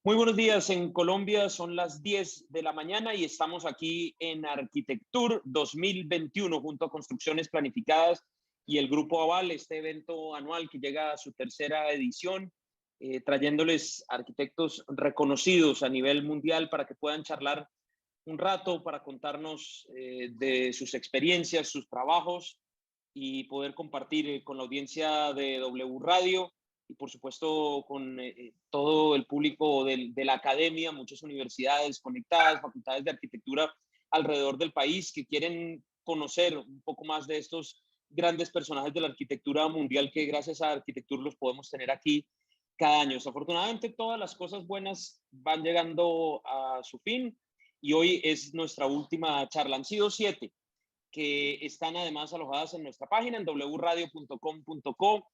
Muy buenos días. En Colombia son las 10 de la mañana y estamos aquí en Arquitectour 2021 junto a Construcciones Planificadas y el Grupo Aval, este evento anual que llega a su tercera edición, trayéndoles arquitectos reconocidos a nivel mundial para que puedan charlar un rato, para contarnos de sus experiencias, sus trabajos y poder compartir con la audiencia de W Radio y por supuesto con todo el público de la academia, muchas universidades conectadas, facultades de arquitectura alrededor del país que quieren conocer un poco más de estos grandes personajes de la arquitectura mundial que gracias a Arquitectour los podemos tener aquí cada año. Desafortunadamente todas las cosas buenas van llegando a su fin y hoy es nuestra última charla. Han sido 7 que están además alojadas en nuestra página en wradio.com.co,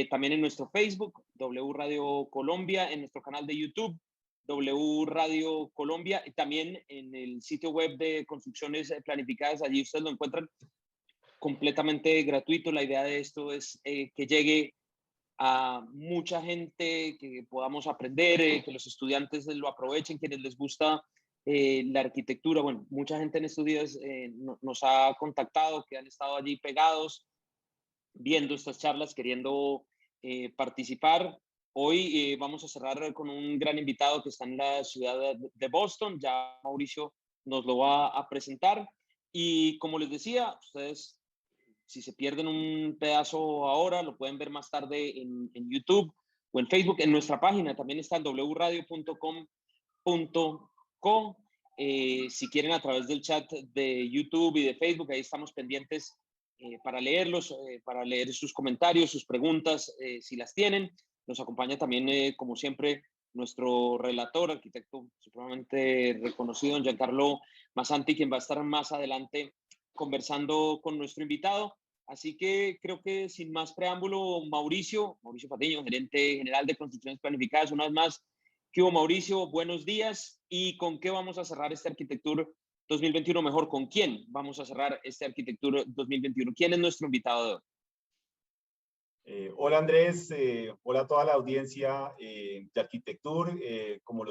también en nuestro Facebook, W Radio Colombia, en nuestro canal de YouTube, W Radio Colombia, y también en el sitio web de Construcciones Planificadas. Allí ustedes lo encuentran completamente gratuito. La idea de esto es que llegue a mucha gente, que podamos aprender, que los estudiantes lo aprovechen, quienes les gusta la arquitectura. Bueno, mucha gente en estos días nos ha contactado, que han estado allí pegados, viendo estas charlas, queriendo participar. Hoy vamos a cerrar con un gran invitado que está en la ciudad de Boston. Ya Mauricio nos lo va a presentar. Y como les decía, ustedes, si se pierden un pedazo ahora, lo pueden ver más tarde en YouTube o en Facebook. En nuestra página también está en wradio.com.co. Si quieren a través del chat de YouTube y de Facebook, ahí estamos pendientes para leerlos, para leer sus comentarios, sus preguntas, si las tienen. Nos acompaña también, como siempre, nuestro relator, arquitecto supremamente reconocido, don Giancarlo Massanti, quien va a estar más adelante conversando con nuestro invitado. Así que creo que sin más preámbulo, Mauricio Patiño, gerente general de Construcciones Planificadas, una vez más. ¿Qué hubo, Mauricio? Buenos días. ¿Y con qué vamos a cerrar este Arquitectour 2021? Mejor, ¿con quién vamos a cerrar este Arquitectour 2021? ¿Quién es nuestro invitado de hoy? Hola Andrés, hola a toda la audiencia de Arquitectour. Como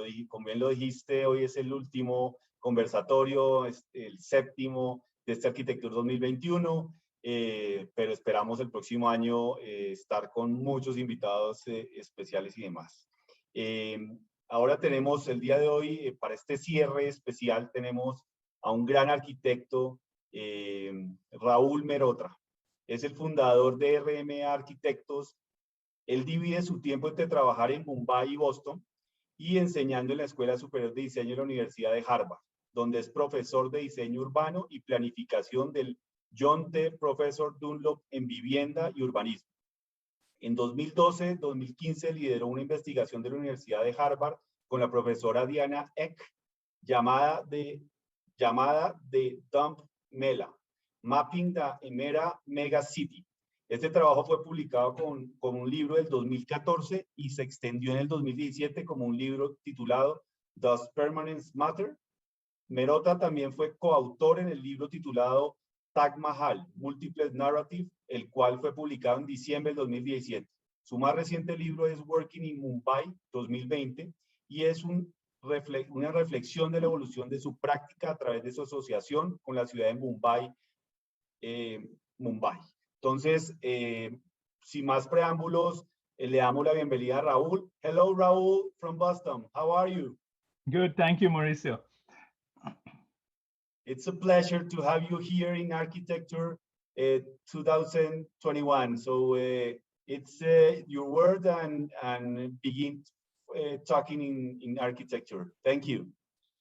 bien lo dijiste, hoy es el último conversatorio, el 7º de este Arquitectour 2021, pero esperamos el próximo año estar con muchos invitados especiales y demás. Ahora tenemos el día de hoy, para este cierre especial, tenemos a un gran arquitecto, Rahul Mehrotra. Es el fundador de RMA Arquitectos. Él divide su tiempo entre trabajar en Mumbai y Boston y enseñando en la Escuela Superior de Diseño de la Universidad de Harvard, donde es profesor de diseño urbano y planificación del John T. Professor Dunlop en vivienda y urbanismo. En 2012-2015 lideró una investigación de la Universidad de Harvard con la profesora Diana Eck llamada The Dump Mela, Mapping the Emera Mega City. Este trabajo fue publicado con un libro del 2014 y se extendió en el 2017 como un libro titulado Does Permanence Matter? Mehrotra también fue coautor en el libro titulado Taj Mahal, Multiple Narrative, el cual fue publicado en diciembre del 2017. Su más reciente libro es Working in Mumbai 2020 y es una reflexión de la evolución de su práctica a través de su asociación con la ciudad de Mumbai. Entonces, sin más preámbulos, le damos la bienvenida a Rahul. Hello, Rahul from Boston. How are you? Good, thank you, Mauricio. It's a pleasure to have you here in Arquitectour 2021. So it's your word and begin talking in Arquitectour. Thank you.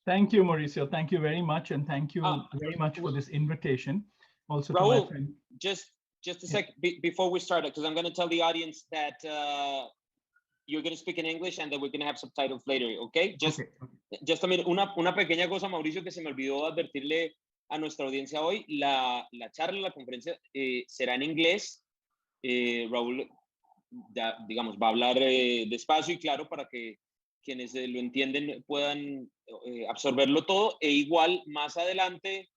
Thank you, Mauricio. Thank you very much, and thank you very much for this invitation. Also, Rahul, to my friend. just a sec before we start, because I'm going to tell the audience that you're going to speak in English and that we're going to have subtitles later, okay? Just también una pequeña cosa, Mauricio, que se me olvidó advertirle a nuestra audiencia hoy. La charla, la conferencia será en inglés. Rahul, ya, digamos, va a hablar despacio y claro para que quienes lo entienden puedan absorberlo todo. E igual, más adelante,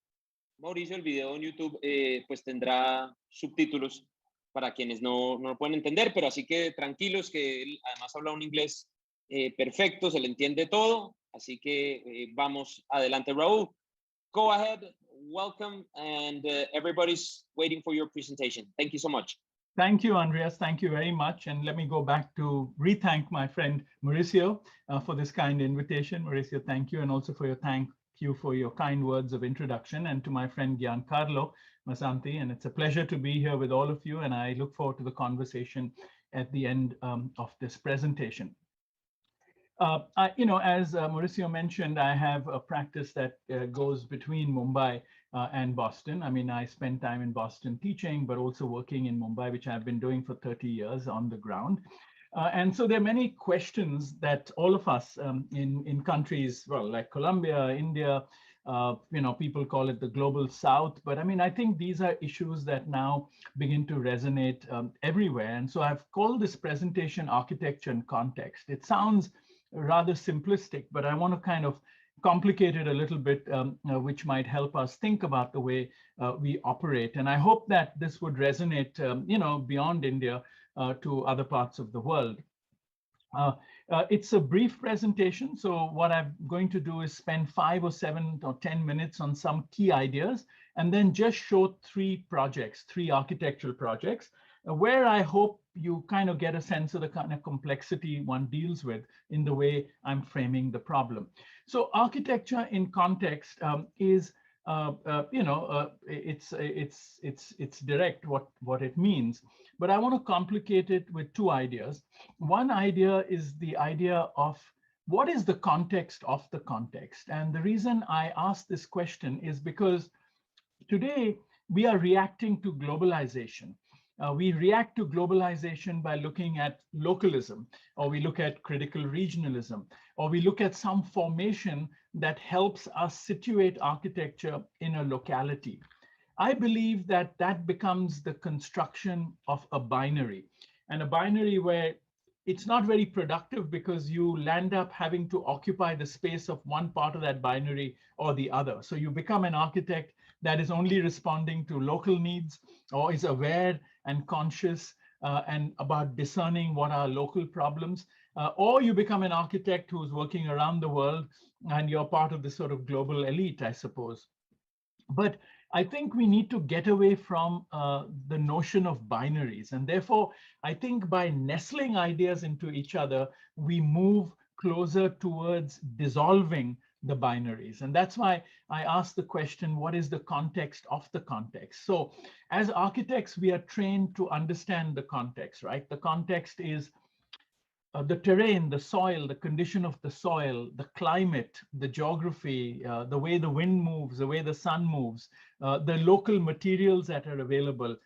Mauricio, el video en YouTube pues tendrá subtítulos para quienes no lo pueden entender, pero así que tranquilos, que él además habla un inglés Perfecto, se le entiende todo. Así que vamos adelante. Raúl, go ahead. Welcome, and everybody's waiting for your presentation. Thank you so much. Thank you, Andreas. Thank you very much. And let me go back to re-thank my friend Mauricio for this kind invitation. Mauricio, thank you. And also for your thank you for your kind words of introduction, and to my friend Giancarlo Masanti. And it's a pleasure to be here with all of you. And I look forward to the conversation at the end of this presentation. As Mauricio mentioned, I have a practice that goes between Mumbai and Boston. I mean, I spend time in Boston teaching, but also working in Mumbai, which I've been doing for 30 years on the ground. And so there are many questions that all of us in countries, well, like Colombia, India, people call it the global South. But I mean, I think these are issues that now begin to resonate everywhere. And so I've called this presentation Architecture and Context. It sounds rather simplistic, but I want to kind of complicate it a little bit, which might help us think about the way we operate. And I hope that this would resonate, beyond India to other parts of the world. It's a brief presentation. So what I'm going to do is spend 5 or 7 or 10 minutes on some key ideas, and then just show 3 architectural projects, where I hope you kind of get a sense of the kind of complexity one deals with in the way I'm framing the problem. So architecture in context is, it's direct what it means, but I want to complicate it with 2 ideas. One idea is the idea of what is the context of the context. And the reason I ask this question is because today we are reacting to globalization. We react to globalization by looking at localism, or we look at critical regionalism, or we look at some formation that helps us situate architecture in a locality. I believe that that becomes the construction of a binary, and a binary where it's not very productive because you land up having to occupy the space of one part of that binary or the other. So you become an architect that is only responding to local needs, or is aware and conscious and about discerning what are local problems, or you become an architect who's working around the world and you're part of this sort of global elite, I suppose. But I think we need to get away from the notion of binaries. And therefore, I think by nestling ideas into each other, we move closer towards dissolving the binaries. And that's why I asked the question, what is the context of the context? So as architects, we are trained to understand the context, right? The context is the terrain, the soil, the condition of the soil, the climate, the geography, the way the wind moves, the way the sun moves, the local materials that are available.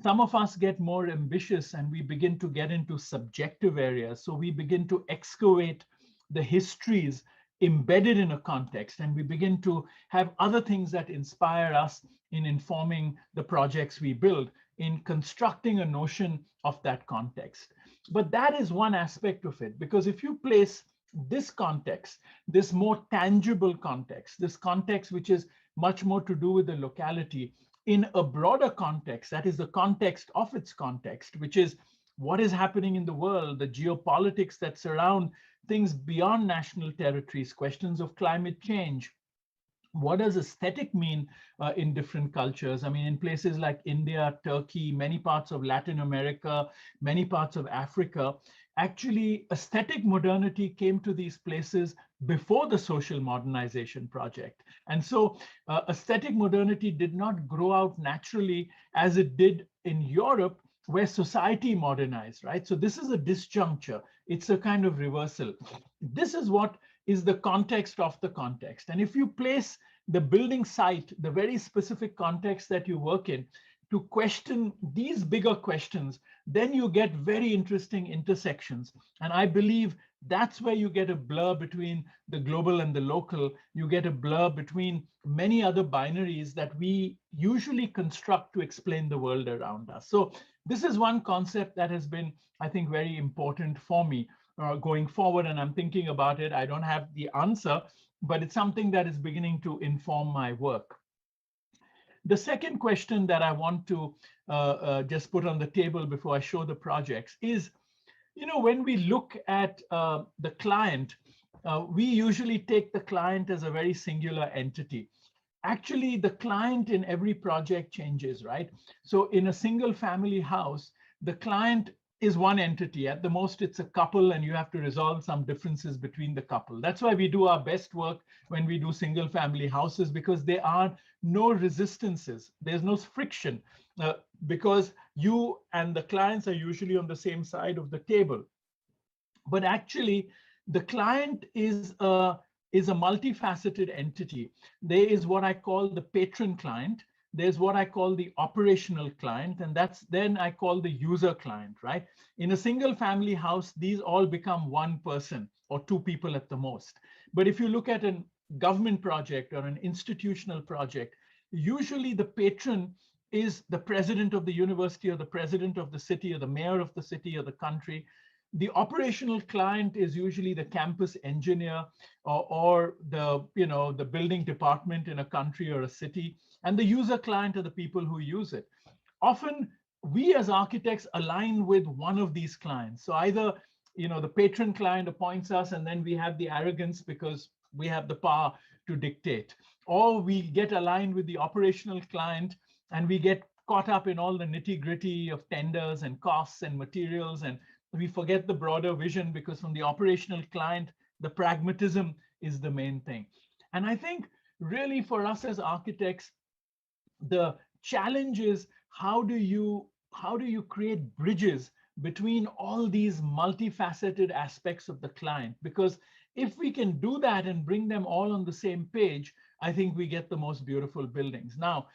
Some of us get more ambitious and we begin to get into subjective areas. So we begin to excavate the histories embedded in a context, and we begin to have other things that inspire us in informing the projects we build, in constructing a notion of that context. But that is one aspect of it, because if you place this context, this more tangible context, this context which is much more to do with the locality, in a broader context, that is the context of its context, which is what is happening in the world, the geopolitics that surround things beyond national territories, questions of climate change. What does aesthetic mean in different cultures? I mean, in places like India, Turkey, many parts of Latin America, many parts of Africa, actually aesthetic modernity came to these places before the social modernization project. And so aesthetic modernity did not grow out naturally as it did in Europe, where society modernized, right? So this is a disjuncture. It's a kind of reversal. This is what is the context of the context. And if you place the building site, the very specific context that you work in, to question these bigger questions, then you get very interesting intersections. And I believe that's where you get a blur between the global and the local. You get a blur between many other binaries that we usually construct to explain the world around us. So this is one concept that has been, I think, very important for me going forward. And I'm thinking about it. I don't have the answer, but it's something that is beginning to inform my work. The second question that I want to just put on the table before I show the projects is, when we look at the client, we usually take the client as a very singular entity. Actually, the client in every project changes, right? So in a single family house, the client is one entity. At the most, it's a couple, and you have to resolve some differences between the couple. That's why we do our best work when we do single family houses, because there are no resistances. There's no friction, because you and the clients are usually on the same side of the table. But actually, the client is a multifaceted entity. There is what I call the patron client. There's what I call the operational client, and then I call the user client, right? In a single family house, these all become one person or two people at the most. But if you look at a government project or an institutional project, usually the patron is the president of the university or the president of the city or the mayor of the city or the country. The operational client is usually the campus engineer or the building department in a country or a city. And the user client are the people who use it. Often we as architects align with one of these clients. So either the patron client appoints us, and then we have the arrogance because we have the power to dictate. Or we get aligned with the operational client and we get caught up in all the nitty-gritty of tenders and costs and materials, and we forget the broader vision, because from the operational client, the pragmatism is the main thing. And I think really for us as architects, the challenge is how do you create bridges between all these multifaceted aspects of the client? Because if we can do that and bring them all on the same page, I think we get the most beautiful buildings. Now,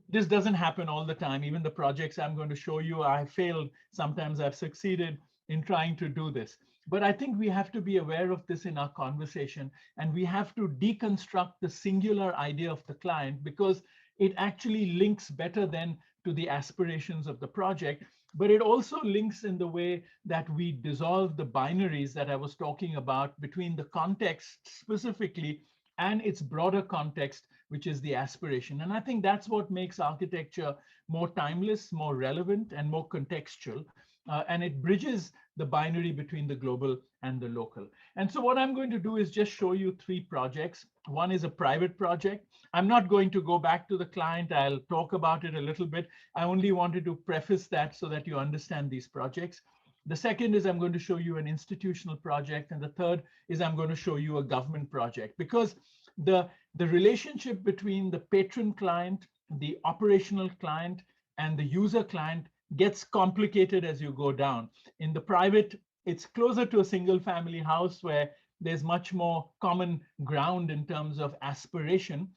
this doesn't happen all the time. Even the projects I'm going to show you, I failed. Sometimes I've succeeded in trying to do this. But I think we have to be aware of this in our conversation, and we have to deconstruct the singular idea of the client, because it actually links better than to the aspirations of the project. But it also links in the way that we dissolve the binaries that I was talking about between the context specifically and its broader context, which is the aspiration. And I think that's what makes architecture more timeless, more relevant, and more contextual. And it bridges the binary between the global and the local. And so what I'm going to do is just show you 3 projects. One is a private project. I'm not going to go back to the client. I'll talk about it a little bit. I only wanted to preface that so that you understand these projects. The second is I'm going to show you an institutional project. And the third is I'm going to show you a government project, because the relationship between the patron client, the operational client, and the user client gets complicated as you go down. In the private, it's closer to a single family house where there's much more common ground in terms of aspiration.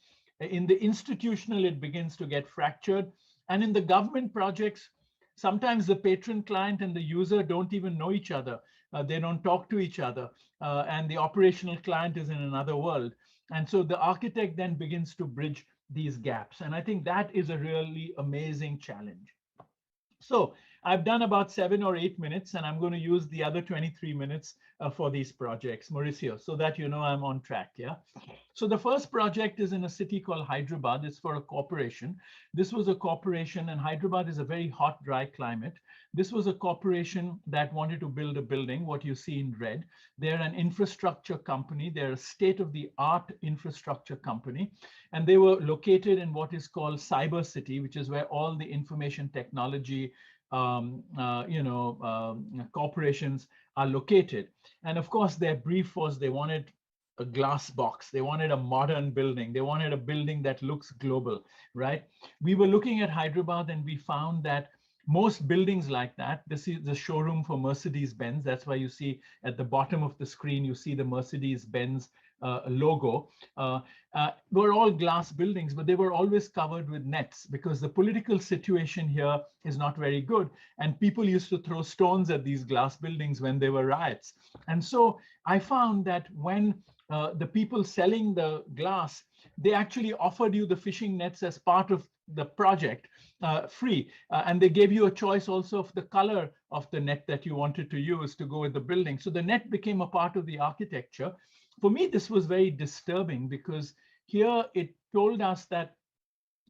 In the institutional, it begins to get fractured. And in the government projects, sometimes the patron client and the user don't even know each other. They don't talk to each other. And the operational client is in another world. And so the architect then begins to bridge these gaps. And I think that is a really amazing challenge. So I've done about 7 or 8 minutes, and I'm going to use the other 23 minutes for these projects, Mauricio, so that you know I'm on track. Yeah. So the first project is in a city called Hyderabad. It's for a corporation. This was a corporation, and Hyderabad is a very hot, dry climate. This was a corporation that wanted to build a building, what you see in red. They're an infrastructure company. They're a state-of-the-art infrastructure company. And they were located in what is called Cyber City, which is where all the information technology corporations are located. And of course, their brief was they wanted a glass box. They wanted a modern building. They wanted a building that looks global, right? We were looking at Hyderabad, and we found that most buildings like that, this is the showroom for Mercedes-Benz. That's why you see at the bottom of the screen, you see the Mercedes-Benz logo, were all glass buildings, but they were always covered with nets, because the political situation here is not very good. And people used to throw stones at these glass buildings when there were riots. And so I found that when the people selling the glass, they actually offered you the fishing nets as part of the project free. And they gave you a choice also of the color of the net that you wanted to use to go with the building. So the net became a part of the architecture. For me, this was very disturbing, because here it told us that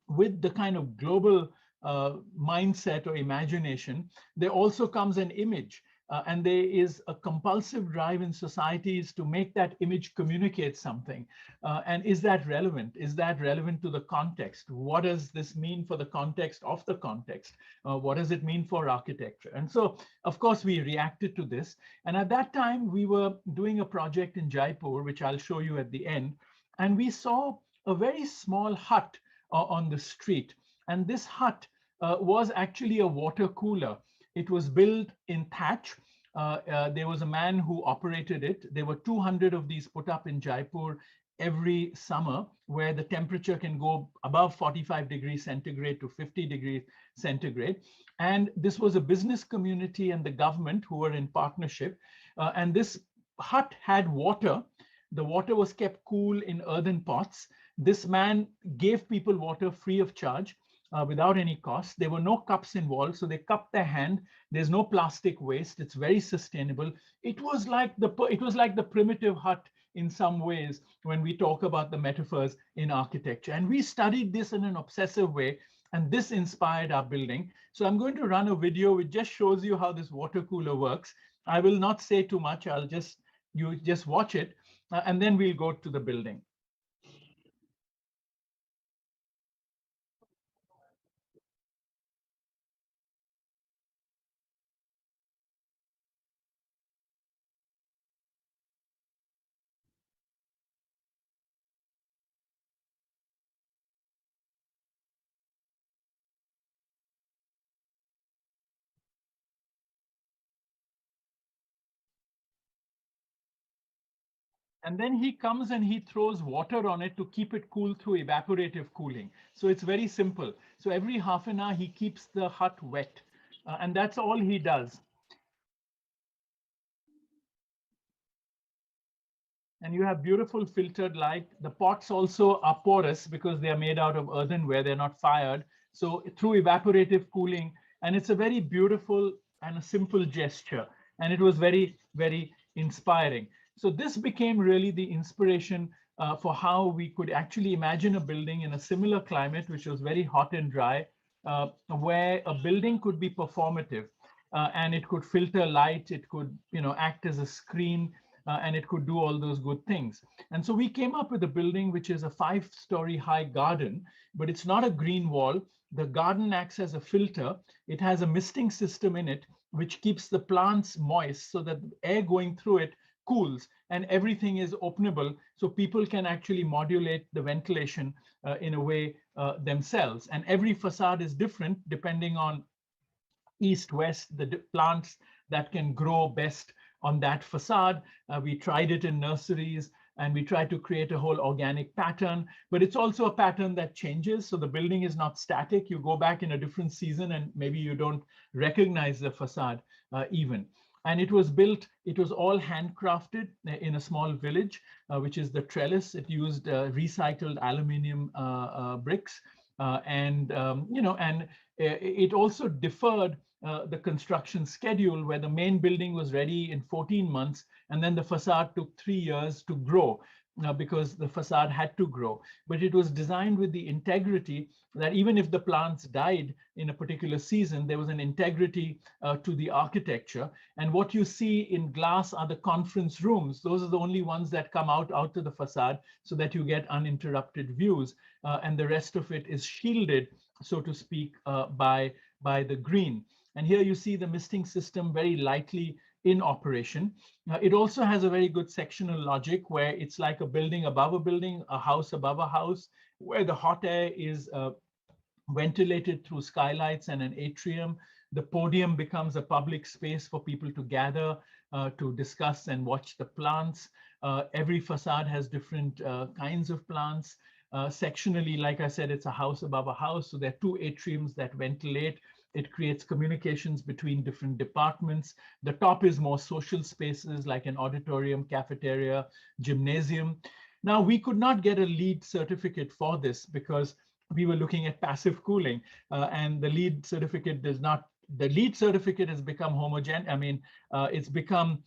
with the kind of global mindset or imagination, there also comes an image. and there is a compulsive drive in societies to make that image communicate something. And is that relevant? Is that relevant to the context? What does this mean for the context of the context? What does it mean for architecture? And so, of course, we reacted to this. And at that time, we were doing a project in Jaipur, which I'll show you at the end. And we saw a very small hut on the street. And this hut was actually a water cooler. It was built in thatch. There was a man who operated it. There were 200 of these put up in Jaipur every summer, where the temperature can go above 45 degrees centigrade to 50 degrees centigrade. And this was a business community and the government who were in partnership. And this hut had water. The water was kept cool in earthen pots. This man gave people water free of charge. Without any cost. There were no cups involved, so they cupped their hand. There's no plastic waste. It's very sustainable. It was like the primitive hut in some ways when we talk about the metaphors in architecture. And we studied this in an obsessive way, and this inspired our building. So I'm going to run a video which just shows you how this water cooler works. I will not say too much. You just watch it, and then we'll go to the building. And then he comes and he throws water on it to keep it cool through evaporative cooling. So it's very simple. So every half an hour, he keeps the hut wet. And that's all he does. And you have beautiful filtered light. The pots also are porous because they are made out of earthenware. They're not fired. So through evaporative cooling, and it's a very beautiful and a simple gesture. And it was very, very inspiring. So this became really the inspiration for how we could actually imagine a building in a similar climate, which was very hot and dry, where a building could be performative and it could filter light, it could act as a screen, and it could do all those good things. And so we came up with a building which is a 5-story high garden, but it's not a green wall. The garden acts as a filter. It has a misting system in it, which keeps the plants moist so that air going through it cools, and everything is openable, so people can actually modulate the ventilation in a way themselves. And every facade is different depending on east, west, the plants that can grow best on that facade. We tried it in nurseries, and we tried to create a whole organic pattern, but it's also a pattern that changes. So the building is not static. You go back in a different season and maybe you don't recognize the facade even. And it was built, it was all handcrafted in a small village, which is the trellis. It used recycled aluminum bricks. It also deferred the construction schedule, where the main building was ready in 14 months, and then the facade took 3 years to grow because the facade had to grow. But it was designed with the integrity that even if the plants died in a particular season, there was an integrity to the architecture. And what you see in glass are the conference rooms. Those are the only ones that come out to the facade so that you get uninterrupted views. And the rest of it is shielded, so to speak, by the green. And here you see the misting system very lightly in operation. It also has a very good sectional logic where it's like a building above a building, a house above a house, where the hot air is ventilated through skylights and an atrium. The podium becomes a public space for people to gather, to discuss and watch the plants. Every facade has different kinds of plants. Sectionally, like I said, it's a house above a house. So there are 2 atriums that ventilate. It creates communications between different departments. The top is more social spaces like an auditorium, cafeteria, gymnasium. Now, we could not get a LEED certificate for this because we were looking at passive cooling, and the LEED certificate does not, the LEED certificate has become homogeneous. I mean, it's become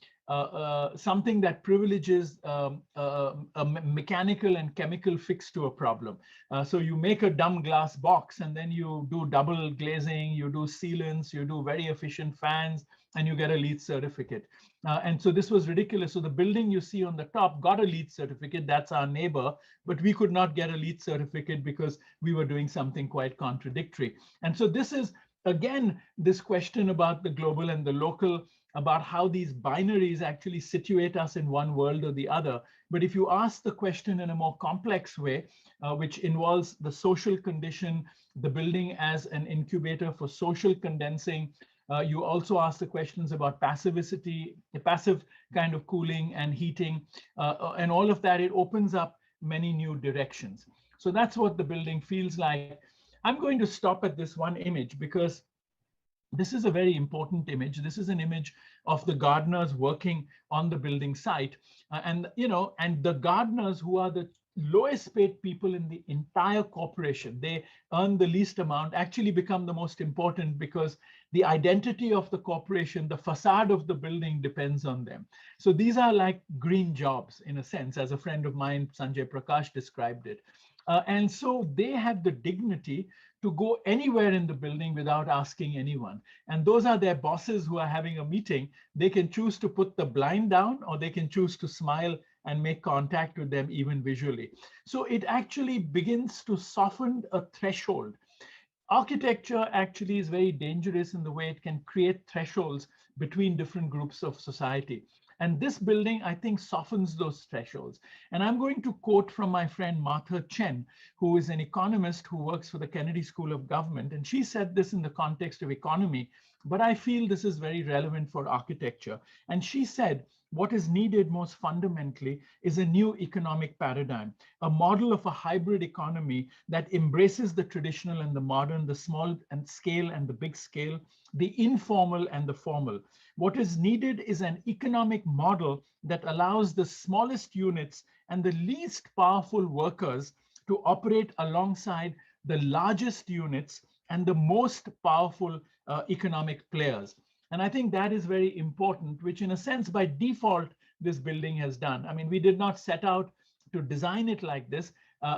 something that privileges a mechanical and chemical fix to a problem. So you make a dumb glass box and then you do double glazing, you do sealants, you do very efficient fans, and you get a LEED certificate. And so this was ridiculous. So the building you see on the top got a LEED certificate. That's our neighbor, but we could not get a LEED certificate because we were doing something quite contradictory. And so this is, again, this question about the global and the local, about how these binaries actually situate us in one world or the other. But if you ask the question in a more complex way, which involves the social condition, the building as an incubator for social condensing, you also ask the questions about passivity, the passive kind of cooling and heating, and all of that, it opens up many new directions. So that's what the building feels like. I'm going to stop at this one image because this is a very important image. This is an image of the gardeners working on the building site. And the gardeners, who are the lowest paid people in the entire corporation, they earn the least amount, actually become the most important because the identity of the corporation, the facade of the building depends on them. So these are like green jobs in a sense, as a friend of mine, Sanjay Prakash, described it. And so they have the dignity to go anywhere in the building without asking anyone. And those are their bosses who are having a meeting. They can choose to put the blind down, or they can choose to smile and make contact with them even visually. So it actually begins to soften a threshold. Architecture actually is very dangerous in the way it can create thresholds between different groups of society. And this building, I think, softens those thresholds. And I'm going to quote from my friend Martha Chen, who is an economist who works for the Kennedy School of Government. And she said this in the context of economy, but I feel this is very relevant for architecture. And she said, what is needed most fundamentally is a new economic paradigm, a model of a hybrid economy that embraces the traditional and the modern, the small and scale and the big scale, the informal and the formal. What is needed is an economic model that allows the smallest units and the least powerful workers to operate alongside the largest units and the most powerful economic players. And I think that is very important, which in a sense, by default, this building has done. I mean, we did not set out to design it like this,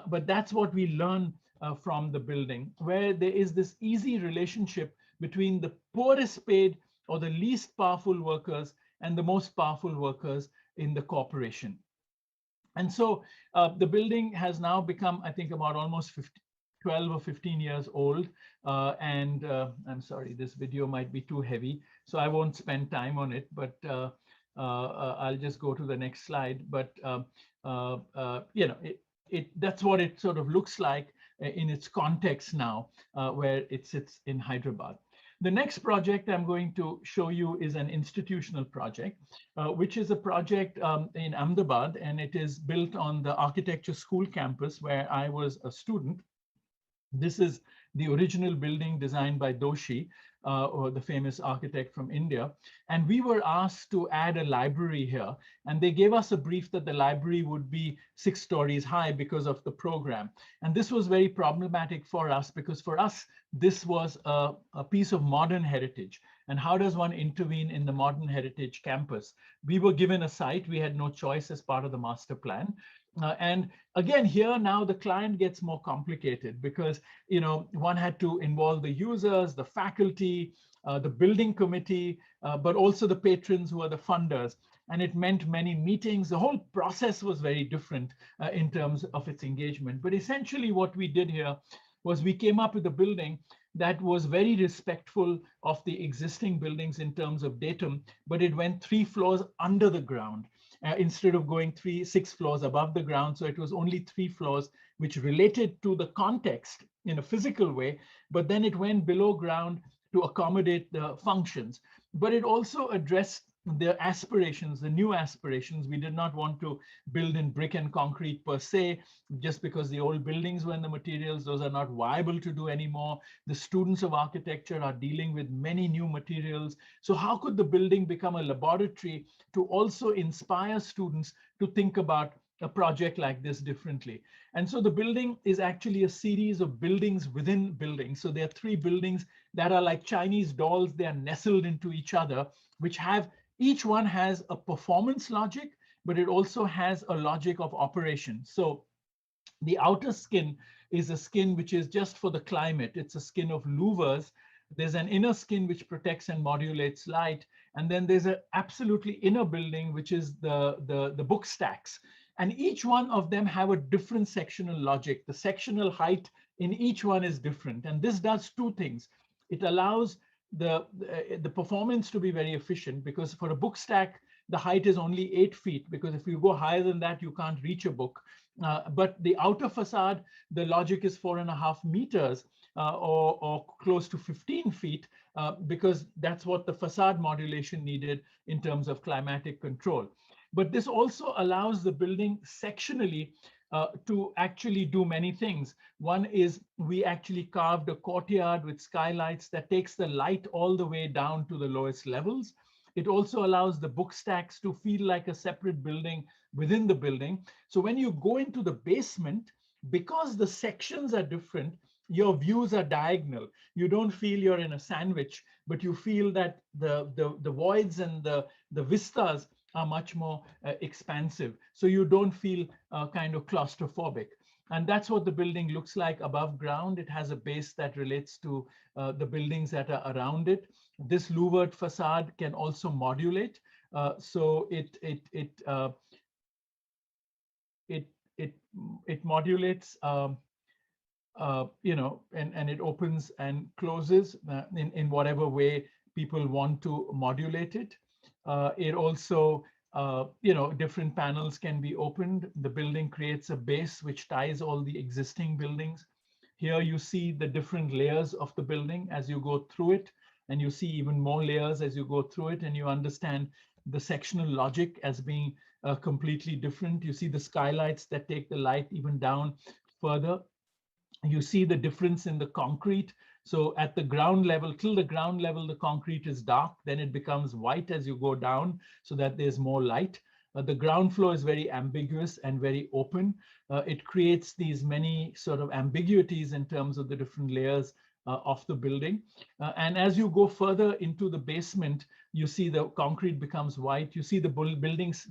but that's what we learn from the building, where there is this easy relationship between the poorest paid or the least powerful workers and the most powerful workers in the corporation. And so the building has now become, I think, about almost 12 or 15 years old. I'm sorry, this video might be too heavy, so I won't spend time on it, but I'll just go to the next slide. But that's what it sort of looks like in its context now, where it sits in Hyderabad. The next project I'm going to show you is an institutional project, which is a project in Ahmedabad, and it is built on the architecture school campus where I was a student. This is the original building designed by Doshi, or the famous architect from India. And we were asked to add a library here. And they gave us a brief that the library would be 6 stories high because of the program. And this was very problematic for us because for us, this was a piece of modern heritage. And how does one intervene in the modern heritage campus? We were given a site. We had no choice as part of the master plan. And again, here now the client gets more complicated because, one had to involve the users, the faculty, the building committee, but also the patrons who are the funders. And it meant many meetings. The whole process was very different in terms of its engagement. But essentially what we did here was we came up with a building that was very respectful of the existing buildings in terms of datum, but it went 3 floors under the ground. Instead of going 6 floors above the ground. So it was only 3 floors, which related to the context in a physical way, but then it went below ground to accommodate the functions. But it also addressed the aspirations, the new aspirations. We did not want to build in brick and concrete per se, just because the old buildings were in the materials. Those are not viable to do anymore. The students of architecture are dealing with many new materials. So how could the building become a laboratory to also inspire students to think about a project like this differently? And so the building is actually a series of buildings within buildings. So there are 3 buildings that are like Chinese dolls. They are nestled into each other, which have each one has a performance logic, but it also has a logic of operation. So the outer skin is a skin which is just for the climate. It's a skin of louvers. There's an inner skin which protects and modulates light. And then there's an absolutely inner building, which is the book stacks. And each one of them have a different sectional logic. The sectional height in each one is different. And this does two things. It allows the performance to be very efficient, because for a book stack, the height is only 8 feet, because if you go higher than that, you can't reach a book. But the outer facade, the logic is 4.5 meters or close to 15 feet, because that's what the facade modulation needed in terms of climatic control. But this also allows the building sectionally to actually do many things. One is we actually carved a courtyard with skylights that takes the light all the way down to the lowest levels. It also allows the book stacks to feel like a separate building within the building. So when you go into the basement, because the sections are different, your views are diagonal. You don't feel you're in a sandwich, but you feel that the voids and the vistas are much more expansive. So you don't feel kind of claustrophobic. And that's what the building looks like above ground. It has a base that relates to the buildings that are around it. This louvered facade can also modulate. So it modulates, you know, and it opens and closes in whatever way people want to modulate it. It also, you know, different panels can be opened. The building creates a base which ties all the existing buildings. Here you see the different layers of the building as you go through it, and you see even more layers as you go through it, and you understand the sectional logic as being completely different. You see the skylights that take the light even down further. You see the difference in the concrete. So at the ground level, till the ground level, the concrete is dark. Then it becomes white as you go down so that there's more light. The ground floor is very ambiguous and very open. It creates these many sort of ambiguities in terms of the different layers of the building. And as you go further into the basement, you see the concrete becomes white. You see the buildings,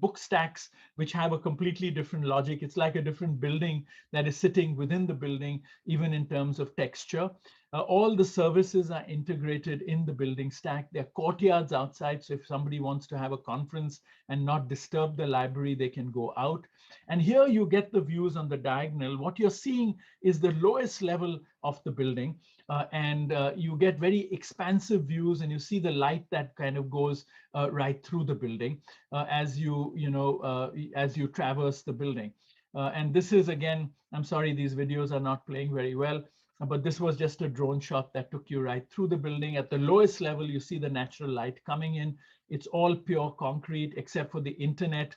book stacks, which have a completely different logic. It's like a different building that is sitting within the building, even in terms of texture. All the services are integrated in the building stack. There are courtyards outside. So if somebody wants to have a conference and not disturb the library, they can go out. And here you get the views on the diagonal. What you're seeing is the lowest level of the building. And you get very expansive views, and you see the light that kind of goes right through the building as you traverse the building. And this is, again, I'm sorry, these videos are not playing very well, but this was just a drone shot that took you right through the building. At the lowest level, you see the natural light coming in. It's all pure concrete except for the internet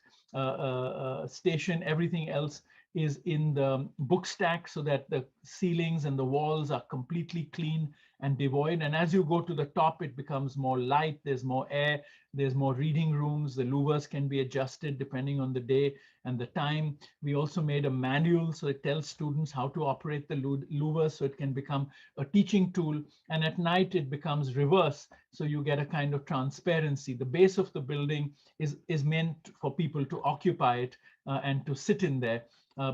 station. Everything else is in the book stack, so that the ceilings and the walls are completely clean and devoid. And as you go to the top, it becomes more light, there's more air, there's more reading rooms. The louvers can be adjusted depending on the day and the time. We also made a manual, so it tells students how to operate the louvers, so it can become a teaching tool. And at night, it becomes reverse, so you get a kind of transparency. The base of the building is meant for people to occupy it and to sit in there.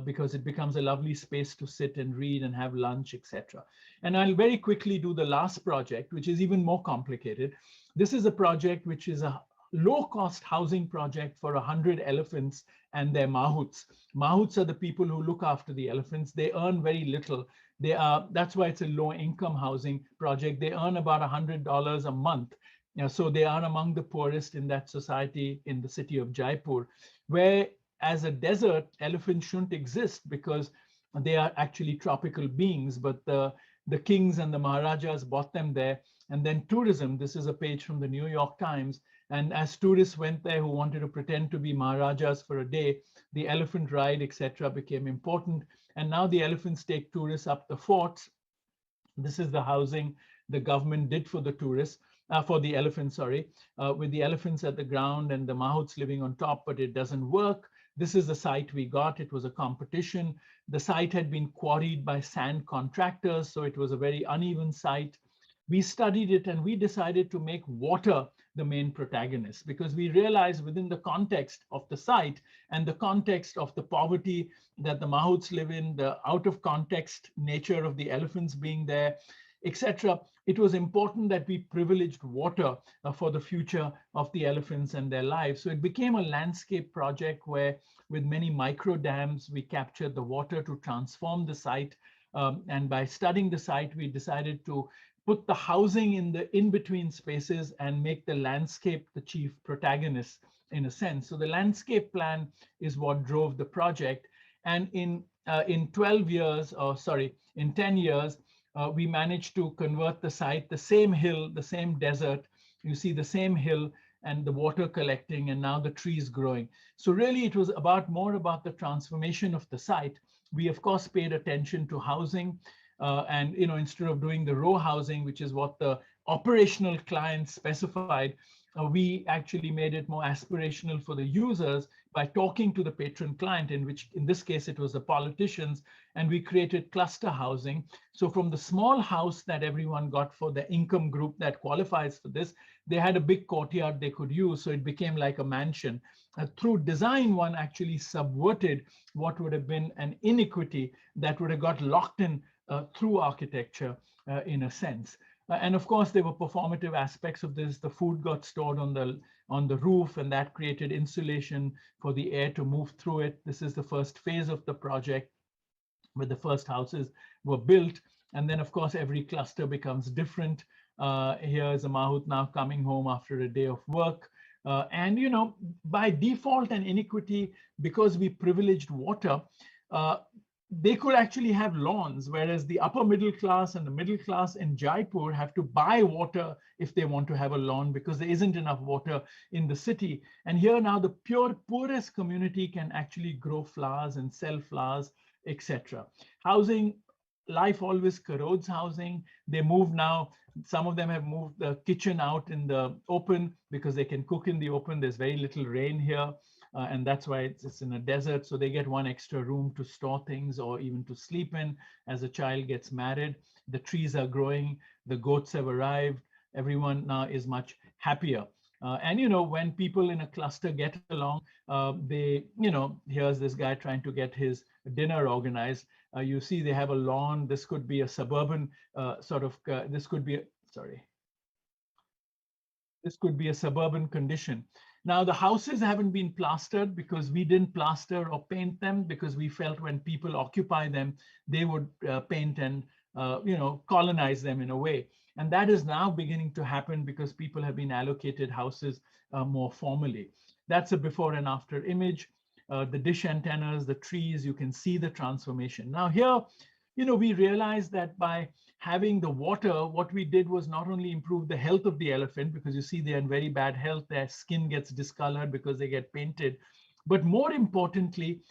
Because it becomes a lovely space to sit and read and have lunch, etc. And I'll very quickly do the last project, which is even more complicated. This is a project which is a low-cost housing project for 100 elephants and their mahouts. Mahouts are the people who look after the elephants. They earn very little. That's why it's a low-income housing project. They earn about $100 a month. So they are among the poorest in that society in the city of Jaipur, where as a desert, elephants shouldn't exist because they are actually tropical beings, but the kings and the maharajas bought them there. And then tourism, this is a page from the New York Times, and as tourists went there who wanted to pretend to be maharajas for a day, the elephant ride, etc., became important. And now the elephants take tourists up the forts. This is the housing the government did for the tourists. For the elephants, sorry, with the elephants at the ground and the mahouts living on top, but it doesn't work. This is the site we got. It was a competition. The site had been quarried by sand contractors, so it was a very uneven site. We studied it and we decided to make water the main protagonist, because we realized within the context of the site and the context of the poverty that the mahouts live in, the out of context nature of the elephants being there, etc., it was important that we privileged water for the future of the elephants and their lives. So it became a landscape project where, with many micro dams, we captured the water to transform the site. And by studying the site, we decided to put the housing in the in-between spaces and make the landscape the chief protagonist, in a sense. So the landscape plan is what drove the project. And in 12 years, or sorry, in 10 years, we managed to convert the site, the same hill, the same desert. You see the same hill and the water collecting, and now the trees growing. So really, it was more about the transformation of the site. We, of course, paid attention to housing. And instead of doing the row housing, which is what the operational clients specified, we actually made it more aspirational for the users by talking to the patron client, in this case it was the politicians, and we created cluster housing. So from the small house that everyone got for the income group that qualifies for this, they had a big courtyard they could use, so it became like a mansion. Through design, one actually subverted what would have been an inequity that would have got locked in through architecture, in a sense. And of course, there were performative aspects of this. The food got stored on the roof, and that created insulation for the air to move through it. This is the first phase of the project, where the first houses were built. And then, of course, every cluster becomes different. Here is a Mahout now coming home after a day of work. And, by default and inequity, because we privileged water, they could actually have lawns, whereas the upper middle class and the middle class in Jaipur have to buy water if they want to have a lawn, because there isn't enough water in the city. And here now the poorest community can actually grow flowers and sell flowers, etc. Housing, life always corrodes housing. They move now, some of them have moved the kitchen out in the open because they can cook in the open. There's very little rain here. And that's why it's in a desert. So they get one extra room to store things or even to sleep in as a child gets married. The trees are growing, the goats have arrived. Everyone now is much happier. And, when people in a cluster get along, here's this guy trying to get his dinner organized. You see they have a lawn. This could be a suburban this could be a suburban condition. Now, the houses haven't been plastered because we didn't plaster or paint them, because we felt when people occupy them, they would paint and, colonize them in a way. And that is now beginning to happen because people have been allocated houses more formally. That's a before and after image. The dish antennas, the trees, you can see the transformation. Now here, we realized that by having the water, what we did was not only improve the health of the elephant, because you see they're in very bad health, their skin gets discolored because they get painted, but more importantly,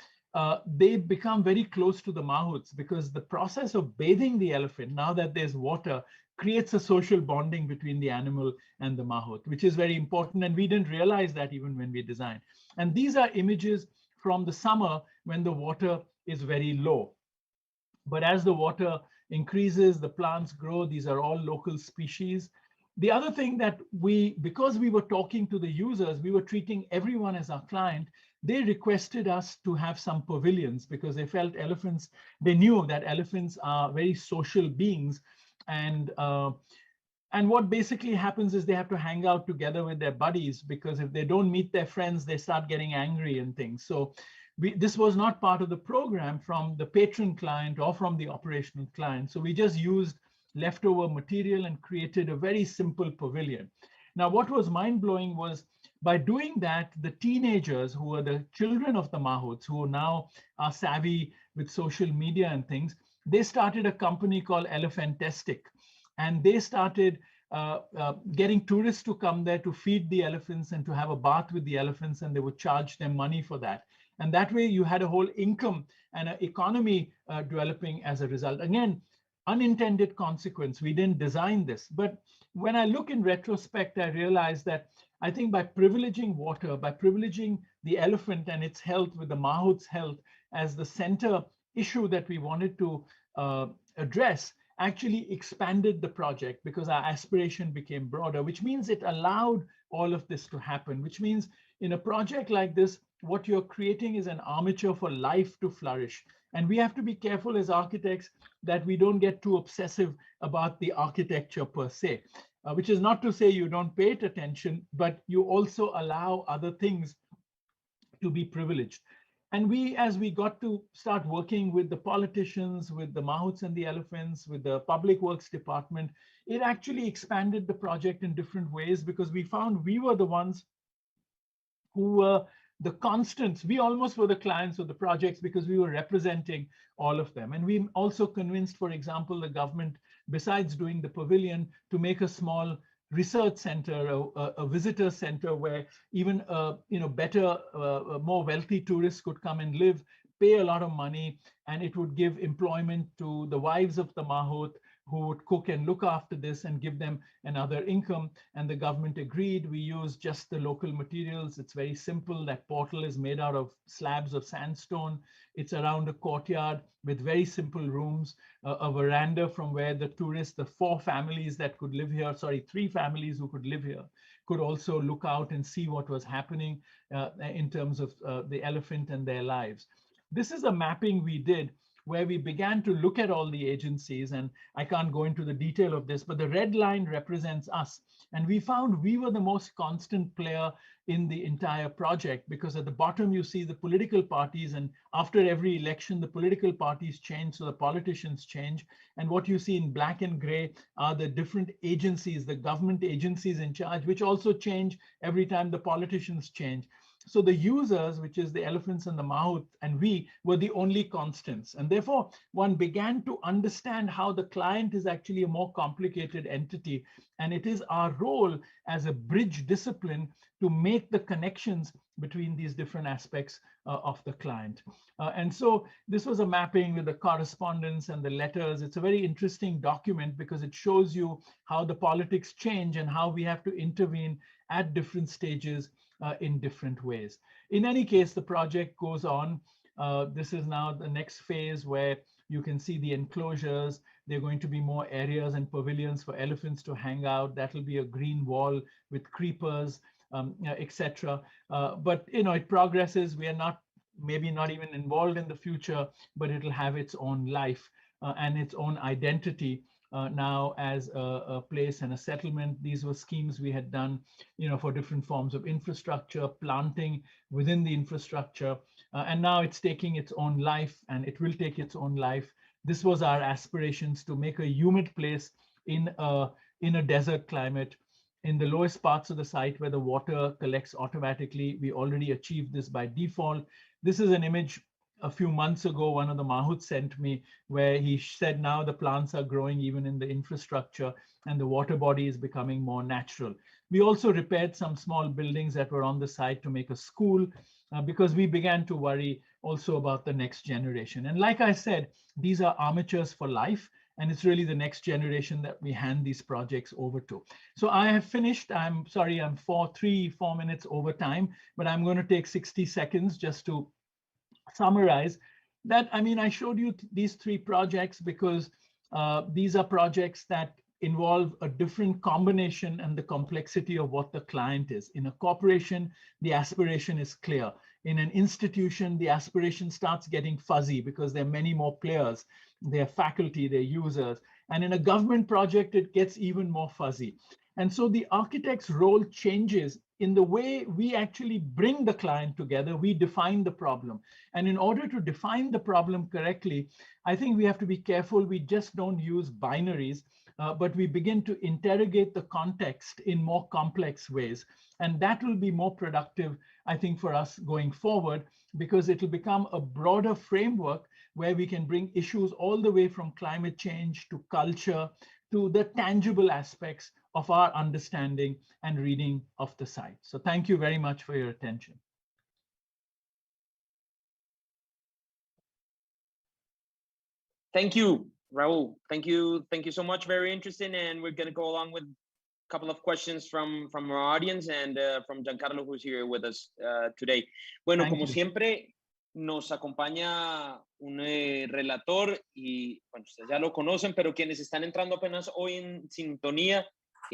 they become very close to the mahouts, because the process of bathing the elephant, now that there's water, creates a social bonding between the animal and the mahout, which is very important. And we didn't realize that even when we designed. And these are images from the summer when the water is very low. But as the water increases, the plants grow. These are all local species. The other thing that because we were talking to the users, we were treating everyone as our client. They requested us to have some pavilions because they felt they knew that elephants are very social beings. And what basically happens is they have to hang out together with their buddies, because if they don't meet their friends, they start getting angry and things. So this was not part of the program from the patron client or from the operational client. So we just used leftover material and created a very simple pavilion. Now, what was mind-blowing was by doing that, the teenagers who were the children of the mahouts, who now are savvy with social media and things, they started a company called Elephantastic. And they started getting tourists to come there to feed the elephants and to have a bath with the elephants, and they would charge them money for that. And that way you had a whole income and an economy developing as a result. Again, unintended consequence. We didn't design this. But when I look in retrospect, I realize that I think by privileging water, by privileging the elephant and its health with the mahout's health as the center issue that we wanted to address, actually expanded the project, because our aspiration became broader, which means it allowed all of this to happen, which means in a project like this, what you're creating is an armature for life to flourish. And we have to be careful as architects that we don't get too obsessive about the architecture per se, which is not to say you don't pay it attention, but you also allow other things to be privileged. And we, as we got to start working with the politicians, with the mahouts and the elephants, with the public works department, it actually expanded the project in different ways, because we found we were the ones who were the constants. We almost were the clients of the projects because we were representing all of them. And we also convinced, for example, the government, besides doing the pavilion, to make a small research center, a visitor center where even better, more wealthy tourists could come and live, pay a lot of money, and it would give employment to the wives of the mahout, who would cook and look after this and give them another income. And the government agreed. We use just the local materials. It's very simple. That portal is made out of slabs of sandstone. It's around a courtyard with very simple rooms, a veranda from where the tourists, the 4 families that could live here, sorry, 3 families who could live here, could also look out and see what was happening in terms of the elephant and their lives. This is a mapping we did where we began to look at all the agencies, and I can't go into the detail of this, but the red line represents us. And we found we were the most constant player in the entire project, because at the bottom you see the political parties, and after every election, the political parties change, so the politicians change. And what you see in black and gray are the different agencies, the government agencies in charge, which also change every time the politicians change. So the users, which is the elephants and the mahout, and we were the only constants. And therefore, one began to understand how the client is actually a more complicated entity. And it is our role as a bridge discipline to make the connections between these different aspects of the client. And so this was a mapping with the correspondence and the letters. It's a very interesting document because it shows you how the politics change and how we have to intervene at different stages in different ways. In any case, the project goes on. This is now the next phase where you can see the enclosures. There are going to be more areas and pavilions for elephants to hang out. That will be a green wall with creepers, etc. But it progresses. We are not, maybe not even involved in the future, but it'll have its own life and its own identity. Now as a place and a settlement. These were schemes we had done, for different forms of infrastructure, planting within the infrastructure, and now it's taking its own life, and it will take its own life. This was our aspirations, to make a humid place in a desert climate, in the lowest parts of the site where the water collects automatically. We already achieved this by default. This is an image a few months ago, one of the mahouts sent me, where he said now the plants are growing even in the infrastructure and the water body is becoming more natural. We also repaired some small buildings that were on the site to make a school because we began to worry also about the next generation. And like I said, these are armatures for life, and it's really the next generation that we hand these projects over to. So I have finished. I'm sorry, I'm 4 minutes over time, but I'm going to take 60 seconds just to summarize that. I showed you these 3 projects because these are projects that involve a different combination and the complexity of what the client is. In a corporation, the aspiration is clear. In an institution, the aspiration starts getting fuzzy because there are many more players, their faculty, their users. And in a government project, it gets even more fuzzy. And so the architect's role changes in the way we actually bring the client together. We define the problem. And in order to define the problem correctly, I think we have to be careful. We just don't use binaries, but we begin to interrogate the context in more complex ways. And that will be more productive, I think, for us going forward, because it will become a broader framework where we can bring issues all the way from climate change to culture to the tangible aspects of our understanding and reading of the site. So thank you very much for your attention. Thank you, Rahul. Thank you so much. Very interesting. And we're going to go along with a couple of questions from our audience and from Giancarlo, who's here with us today. Bueno, como siempre, nos acompaña un relator y, bueno, ustedes ya lo conocen, pero quienes están entrando apenas hoy en sintonía,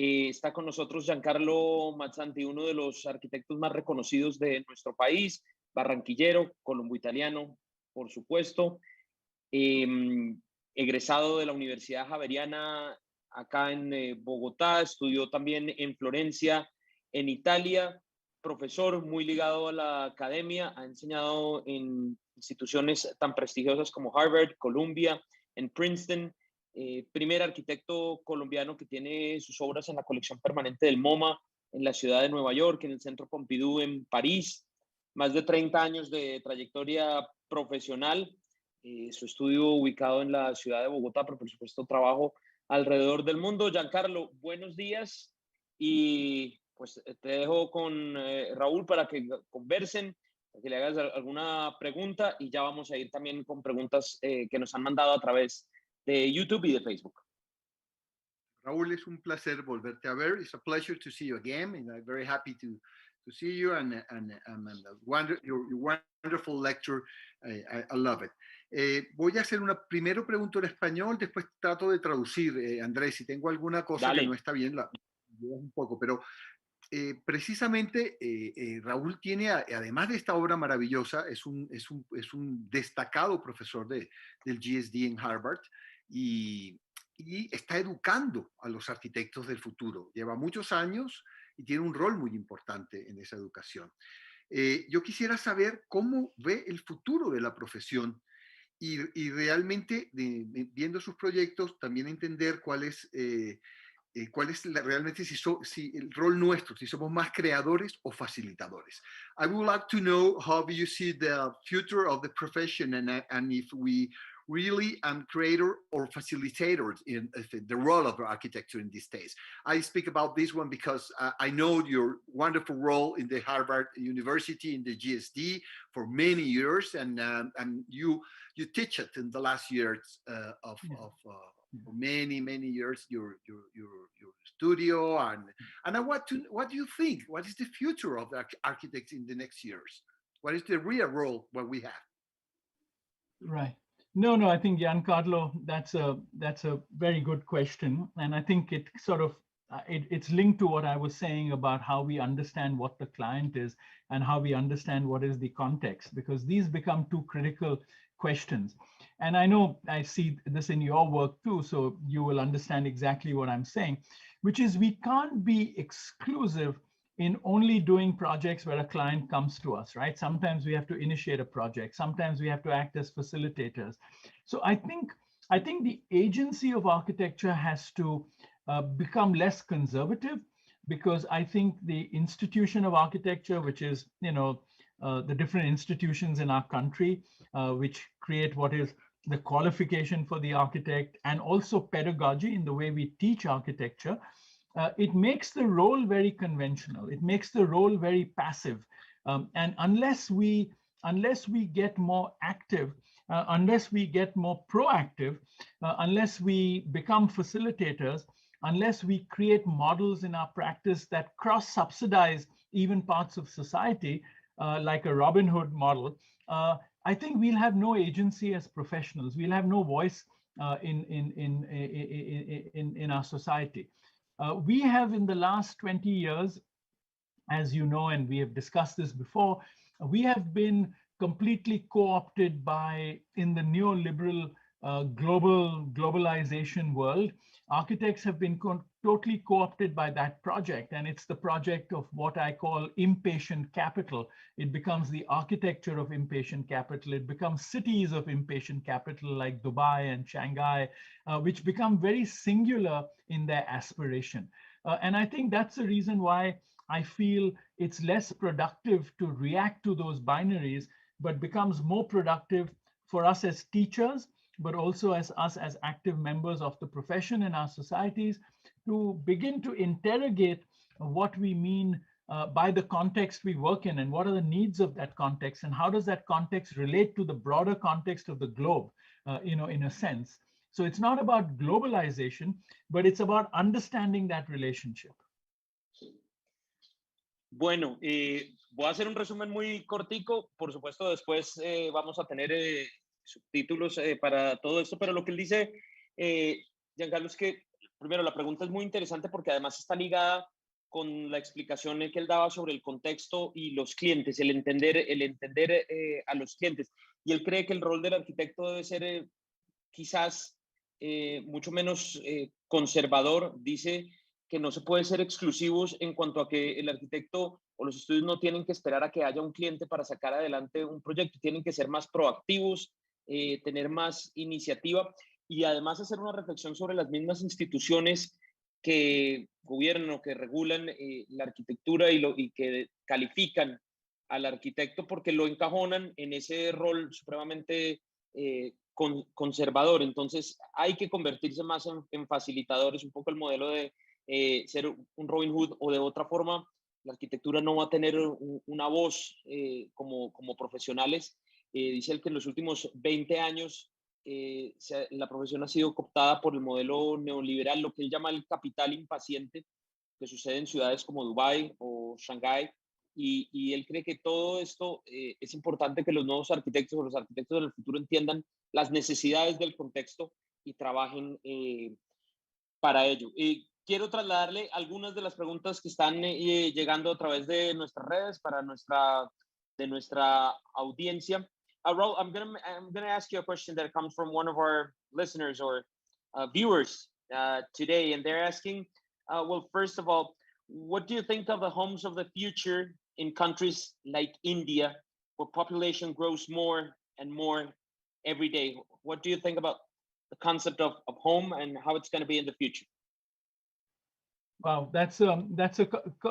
Está con nosotros Giancarlo Mazzanti, uno de los arquitectos más reconocidos de nuestro país, barranquillero, colombo-italiano, por supuesto, egresado de la Universidad Javeriana acá en Bogotá, estudió también en Florencia, en Italia, profesor muy ligado a la academia, ha enseñado en instituciones tan prestigiosas como Harvard, Columbia, en Princeton, primer arquitecto colombiano que tiene sus obras en la colección permanente del MoMA en la ciudad de Nueva York, en el Centro Pompidou en París, más de 30 años de trayectoria profesional, su estudio ubicado en la ciudad de Bogotá, pero por supuesto trabajo alrededor del mundo. Giancarlo, buenos días y pues te dejo con Raúl para que conversen, para que le hagas alguna pregunta y ya vamos a ir también con preguntas que nos han mandado a través de YouTube y de Facebook. Raúl, es un placer volverte a ver. It's a pleasure to see you again, and I'm very happy to see you and your wonderful lecture. I love it. Voy a hacer una primero pregunta en español, después trato de traducir, Andrés, si tengo alguna cosa Dale. que no está bien, la un poco, pero precisamente Raúl tiene, además de esta obra maravillosa, es un destacado profesor del GSD en Harvard y está educando a los arquitectos del futuro. Lleva muchos años y tiene un rol muy importante en esa educación. Yo quisiera saber cómo ve el futuro de la profesión y realmente, viendo sus proyectos, también entender cuál es realmente si el rol nuestro, si somos más creadores o facilitadores. I would like to know how do you see the future of the profession and if we really creator or facilitators in the role of architecture in these days. I speak about this one because I know your wonderful role in the Harvard University in the GSD for many years, and you teach it in the last years of many years your studio and what do you think? What is the future of the architects in the next years? What is the real role what we have? Right. No, I think Giancarlo, that's a very good question, and I think it sort of it's linked to what I was saying about how we understand what the client is and how we understand what is the context, because these become two critical questions. And I know I see this in your work too, so you will understand exactly what I'm saying, which is we can't be exclusive in only doing projects where a client comes to us, right? Sometimes we have to initiate a project. Sometimes we have to act as facilitators. So I think the agency of architecture has to become less conservative, because I think the institution of architecture, which is, the different institutions in our country, which create what is the qualification for the architect and also pedagogy in the way we teach architecture, it makes the role very conventional. It makes the role very passive. And unless we get more active, unless we get more proactive, unless we become facilitators, unless we create models in our practice that cross-subsidize even parts of society, like a Robin Hood model, I think we'll have no agency as professionals. We'll have no voice in our society. We have, in the last 20 years, as you know, and we have discussed this before, we have been completely co-opted in the neoliberal globalization world. Architects have been totally co-opted by that project, and it's the project of what I call impatient capital. It becomes the architecture of impatient capital. It becomes cities of impatient capital like Dubai and Shanghai, which become very singular in their aspiration. And I think that's the reason why I feel it's less productive to react to those binaries, but becomes more productive for us as teachers, but also as us as active members of the profession in our societies, to begin to interrogate what we mean by the context we work in, and what are the needs of that context, and how does that context relate to the broader context of the globe, in a sense. So it's not about globalization, but it's about understanding that relationship. Bueno, voy a hacer un resumen muy cortico. Por supuesto, después vamos a tener subtítulos para todo esto, pero lo que él dice, Giancarlo, es que primero, la pregunta es muy interesante porque además está ligada con la explicación que él daba sobre el contexto y los clientes, el entender a los clientes. Y él cree que el rol del arquitecto debe ser quizás mucho menos conservador. Dice que no se puede ser exclusivos en cuanto a que el arquitecto o los estudios no tienen que esperar a que haya un cliente para sacar adelante un proyecto, tienen que ser más proactivos, tener más iniciativa y además hacer una reflexión sobre las mismas instituciones que gobiernan o que regulan la arquitectura y que califican al arquitecto porque lo encajonan en ese rol supremamente conservador. Entonces hay que convertirse más en facilitadores, un poco el modelo de ser un Robin Hood, o de otra forma la arquitectura no va a tener una voz como profesionales. Dice él que en los últimos 20 años la profesión ha sido cooptada por el modelo neoliberal, lo que él llama el capital impaciente, que sucede en ciudades como Dubái o Shanghái, y él cree que todo esto es importante que los nuevos arquitectos o los arquitectos del futuro entiendan las necesidades del contexto y trabajen para ello. Quiero trasladarle algunas de las preguntas que están llegando a través de nuestras redes para nuestra audiencia. Raul, I'm gonna ask you a question that comes from one of our listeners or viewers today, and they're asking, well, first of all, what do you think of the homes of the future in countries like India, where population grows more and more every day? What do you think about the concept of home and how it's going to be in the future? Wow, that's a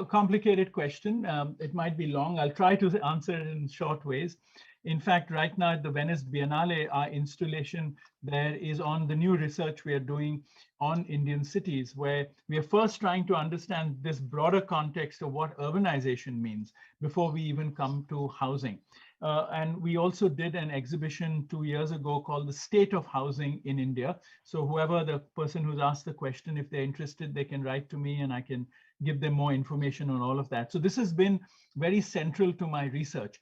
complicated question. It might be long. I'll try to answer it in short ways. In fact, right now at the Venice Biennale, our installation there is on the new research we are doing on Indian cities, where we are first trying to understand this broader context of what urbanization means before we even come to housing. And we also did an exhibition 2 years ago called The State of Housing in India. So whoever the person who's asked the question, if they're interested, they can write to me and I can give them more information on all of that. So this has been very central to my research.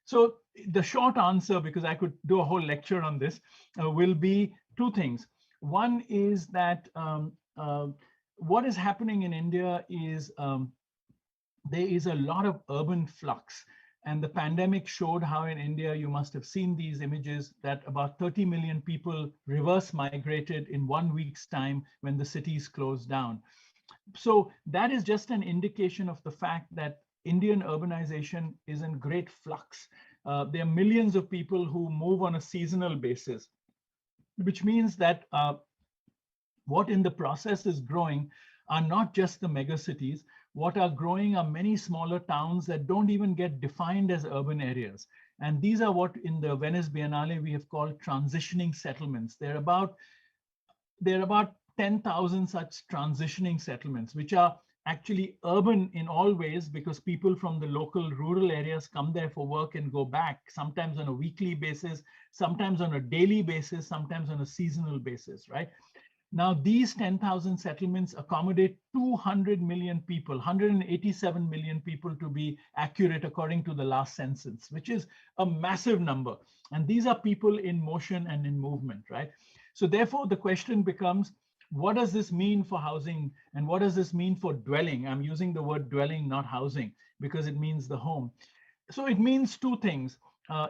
So the short answer, because I could do a whole lecture on this, will be two things. One is that what is happening in India is there is a lot of urban flux. And the pandemic showed how in India, you must have seen these images, that about 30 million people reverse migrated in 1 week's time when the cities closed down. So that is just an indication of the fact that Indian urbanization is in great flux. There are millions of people who move on a seasonal basis, which means that what in the process is growing are not just the megacities. What are growing are many smaller towns that don't even get defined as urban areas. And these are what in the Venice Biennale we have called transitioning settlements. There are about 10,000 such transitioning settlements, which are actually urban in all ways because people from the local rural areas come there for work and go back, sometimes on a weekly basis, sometimes on a daily basis, sometimes on a seasonal basis, right? Now, these 10,000 settlements accommodate 200 million people, 187 million people to be accurate according to the last census, which is a massive number. And these are people in motion and in movement, right? So therefore, the question becomes, what does this mean for housing? And what does this mean for dwelling? I'm using the word dwelling, not housing, because it means the home. So it means two things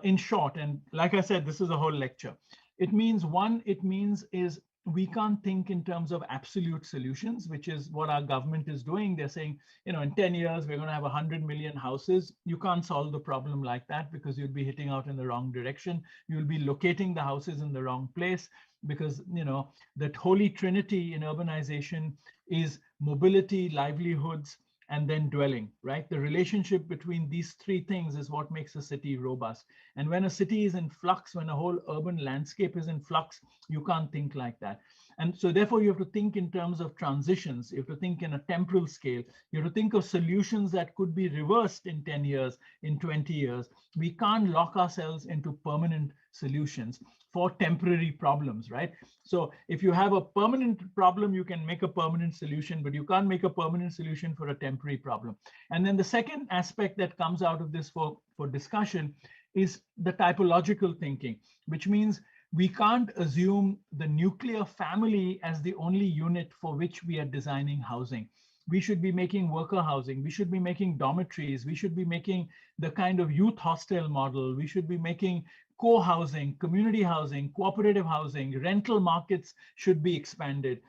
in short. And like I said, this is a whole lecture. It means one, it means is we can't think in terms of absolute solutions, which is what our government is doing. They're saying, you know, in 10 years, we're going to have 100 million houses. You can't solve the problem like that because you'll be hitting out in the wrong direction. You'll be locating the houses in the wrong place because, you know, that holy trinity in urbanization is mobility, livelihoods, and then dwelling, right? The relationship between these three things is what makes a city robust. And when a city is in flux, when a whole urban landscape is in flux, you can't think like that. And so therefore you have to think in terms of transitions. You have to think in a temporal scale. You have to think of solutions that could be reversed in 10 years, in 20 years. We can't lock ourselves into permanent solutions for temporary problems, right? So if you have a permanent problem, you can make a permanent solution, but you can't make a permanent solution for a temporary problem. And then the second aspect that comes out of this for discussion is the typological thinking, which means we can't assume the nuclear family as the only unit for which we are designing housing. We should be making worker housing. We should be making dormitories. We should be making the kind of youth hostel model. We should be making co-housing, community housing, cooperative housing. Rental markets should be expanded.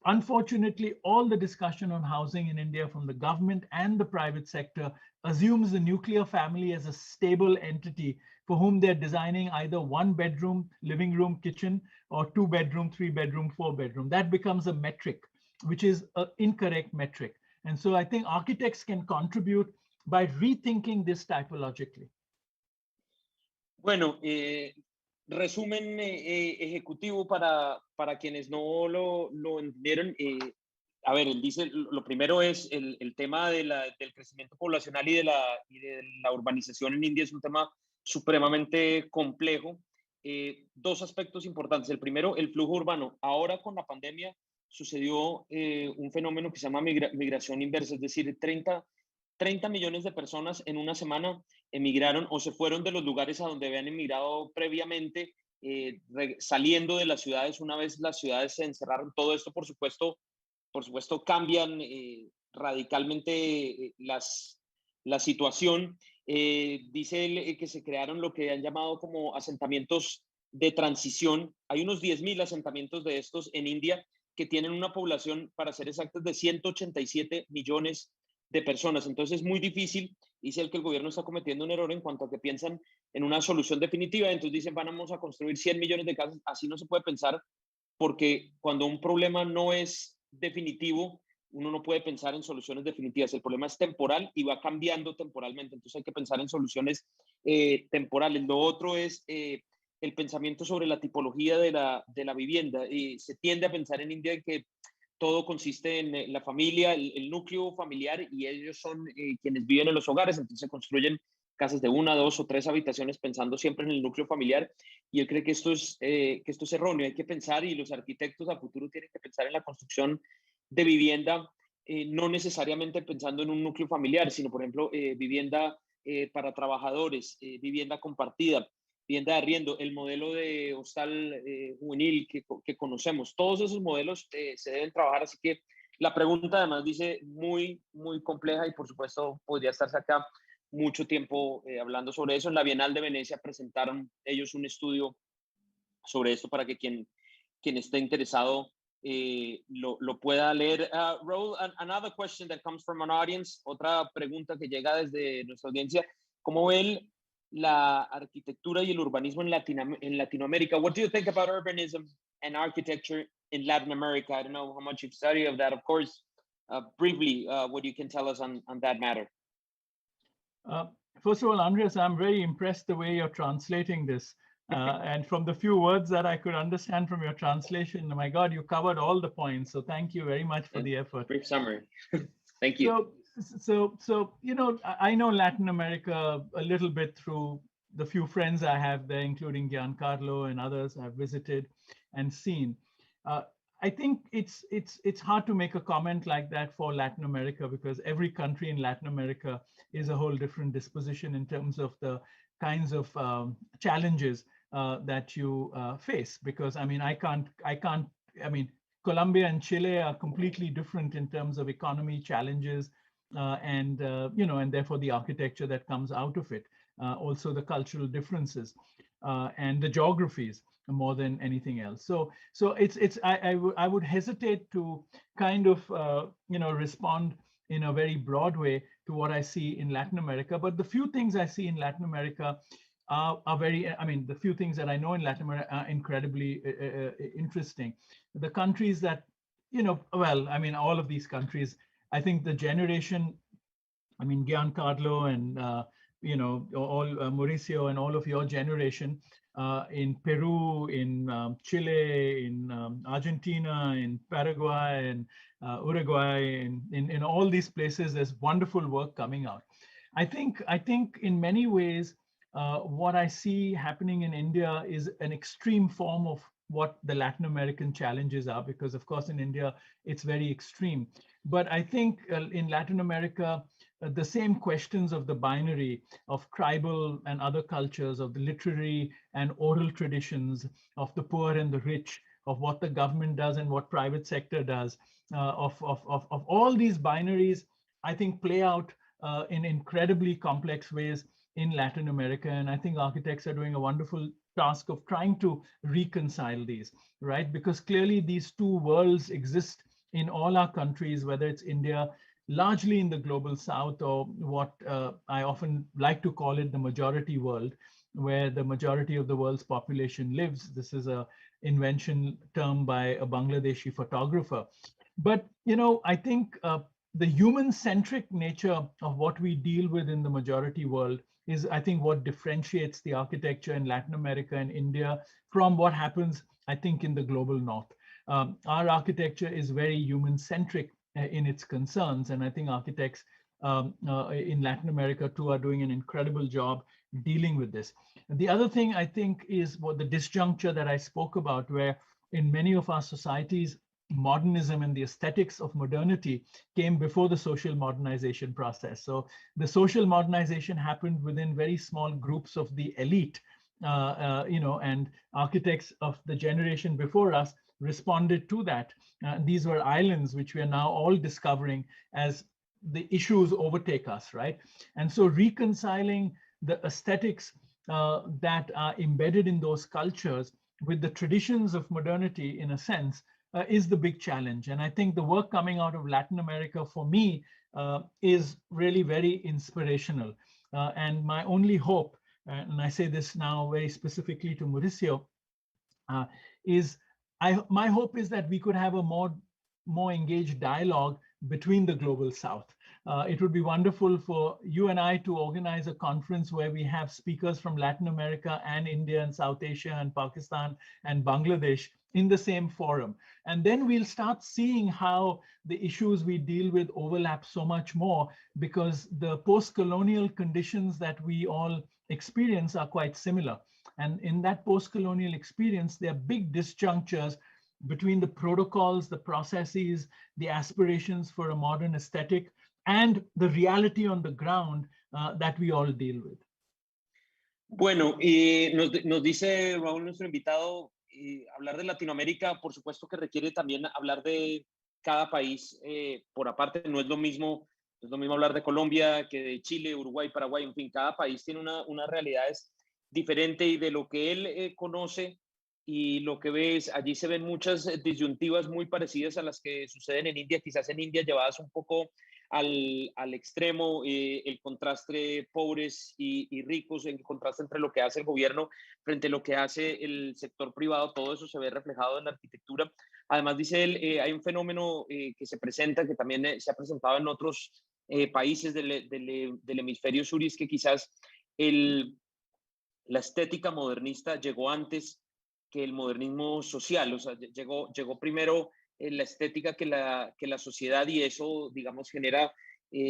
Unfortunately, all the discussion on housing in India from the government and the private sector assumes the nuclear family as a stable entity for whom they're designing either 1 bedroom, living room, kitchen, or 2 bedroom, 3 bedroom, 4 bedroom. That becomes a metric, which is an incorrect metric. And so I think architects can contribute by rethinking this typologically. Bueno, resumen ejecutivo para quienes no lo entendieron. A ver, él dice, lo primero es el tema del crecimiento poblacional y de la urbanización en India es un tema supremamente complejo. Dos aspectos importantes. El primero, el flujo urbano. Ahora con la pandemia sucedió un fenómeno que se llama migración inversa, es decir, 30 millones de personas en una semana emigraron o se fueron de los lugares a donde habían emigrado previamente, saliendo de las ciudades una vez las ciudades se encerraron. Todo esto, por supuesto cambian radicalmente la situación. Dice él que se crearon lo que han llamado como asentamientos de transición. Hay unos 10.000 asentamientos de estos en India que tienen una población, para ser exactos, de 187 millones de personas. Entonces es muy difícil. Dice él que el gobierno está cometiendo un error en cuanto a que piensan en una solución definitiva. Entonces dicen, vamos a construir 100 millones de casas. Así no se puede pensar, porque cuando un problema no es definitivo, uno no puede pensar en soluciones definitivas. El problema es temporal y va cambiando temporalmente. Entonces hay que pensar en soluciones temporales. Lo otro es el pensamiento sobre la tipología de la vivienda. Se tiende a pensar en India que todo consiste en la familia, el núcleo familiar, y ellos son quienes viven en los hogares. Entonces se construyen casas de 1, 2 o 3 habitaciones pensando siempre en el núcleo familiar, y él cree que esto es erróneo. Hay que pensar, y los arquitectos a futuro tienen que pensar en la construcción de vivienda, no necesariamente pensando en un núcleo familiar, sino, por ejemplo, vivienda para trabajadores, vivienda compartida, vivienda de arriendo, el modelo de hostal juvenil que conocemos. Todos esos modelos se deben trabajar, así que la pregunta además dice muy, muy compleja, y por supuesto podría estarse acá mucho tiempo hablando sobre eso. En la Bienal de Venecia presentaron ellos un estudio sobre esto para que quien esté interesado lo pueda leer. Rahul, another question that comes from an audience, otra pregunta que llega desde nuestra audiencia: ¿cómo ve la arquitectura y el urbanismo en Latinoamérica? What do you think about urbanism and architecture in Latin America? I don't know how much you've studied of that, of course. Briefly, what you can tell us on that matter. First of all, Andreas, I'm very impressed the way you're translating this. And from the few words that I could understand from your translation, my God, you covered all the points. So thank you very much for the effort. Brief summary. Thank you. So, you know, I know Latin America a little bit through the few friends I have there, including Giancarlo and others I've visited and seen. I think it's hard to make a comment like that for Latin America, because every country in Latin America is a whole different disposition in terms of the kinds of challenges that you face. Because I mean, Colombia and Chile are completely different in terms of economy challenges, and therefore the architecture that comes out of it, also the cultural differences and the geographies more than anything else. So I would hesitate to kind of respond in a very broad way to what I see in Latin America. But the few things I see in Latin America are very, the few things that I know in Latin America are incredibly interesting. The countries that, all of these countries, I think the generation, Giancarlo and, all Mauricio and all of your generation in Peru, in Chile, in Argentina, in Paraguay, and Uruguay, in all these places, there's wonderful work coming out. I think in many ways, what I see happening in India is an extreme form of what the Latin American challenges are, because of course in India, it's very extreme. But I think in Latin America, the same questions of the binary of tribal and other cultures, of the literary and oral traditions, of the poor and the rich, of what the government does and what private sector does, of all these binaries, I think play out in incredibly complex ways in Latin America. And I think architects are doing a wonderful task of trying to reconcile these, right? Because clearly these two worlds exist in all our countries, whether it's India, largely in the global south, or what I often like to call it the majority world, where the majority of the world's population lives. This is a invention term by a Bangladeshi photographer. But, you know, I think the human-centric nature of what we deal with in the majority world is, I think, what differentiates the architecture in Latin America and India from what happens, I think, in the global north. Our architecture is very human-centric in its concerns, and I think architects in Latin America too are doing an incredible job dealing with this. The other thing I think is what the disjuncture that I spoke about, where in many of our societies, modernism and the aesthetics of modernity came before the social modernization process. So the social modernization happened within very small groups of the elite, you know, and architects of the generation before us responded to that. These were islands which we are now all discovering as the issues overtake us, right? And so reconciling the aesthetics that are embedded in those cultures with the traditions of modernity, in a sense, is the big challenge. And I think the work coming out of Latin America for me is really very inspirational. And my only hope, and I say this now very specifically to Mauricio, is my hope is that we could have a more engaged dialogue between the global south. It would be wonderful for you and I to organize a conference where we have speakers from Latin America and India and South Asia and Pakistan and Bangladesh in the same forum. And then we'll start seeing how the issues we deal with overlap so much more, because the post-colonial conditions that we all experience are quite similar. And in that post-colonial experience, there are big disjunctures between the protocols, the processes, the aspirations for a modern aesthetic, and the reality on the ground that we all deal with. Bueno, nos dice Raúl, nuestro invitado, hablar de Latinoamérica, por supuesto que requiere también hablar de cada país por aparte. No es lo mismo hablar de Colombia que de Chile, Uruguay, Paraguay, en fin, cada país tiene una realidad diferente, y de lo que él conoce y lo que ves, allí se ven muchas disyuntivas muy parecidas a las que suceden en India, quizás en India llevadas un poco al extremo, el contraste pobres y ricos, el contraste entre lo que hace el gobierno frente a lo que hace el sector privado, todo eso se ve reflejado en la arquitectura. Además, dice él, hay un fenómeno que se presenta, que también se ha presentado en otros países del hemisferio sur, y es que quizás la estética modernista llegó antes que el modernismo social. O sea, llegó primero la estética que la sociedad, y eso, digamos, genera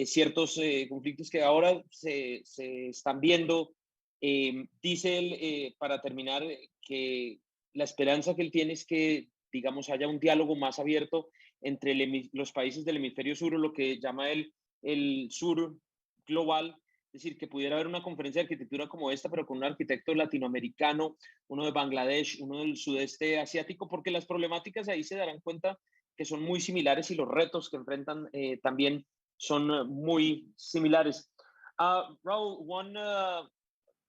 ciertos conflictos que ahora se están viendo. Dice él, para terminar, que la esperanza que él tiene es que, digamos, haya un diálogo más abierto entre los países del hemisferio sur, o lo que llama él el sur global. Es decir, que pudiera haber una conferencia de arquitectura como esta, pero con un arquitecto latinoamericano, uno de Bangladesh, uno del sudeste asiático, porque las problemáticas ahí se darán cuenta que son muy similares, y los retos que enfrentan también son muy similares. Raul, one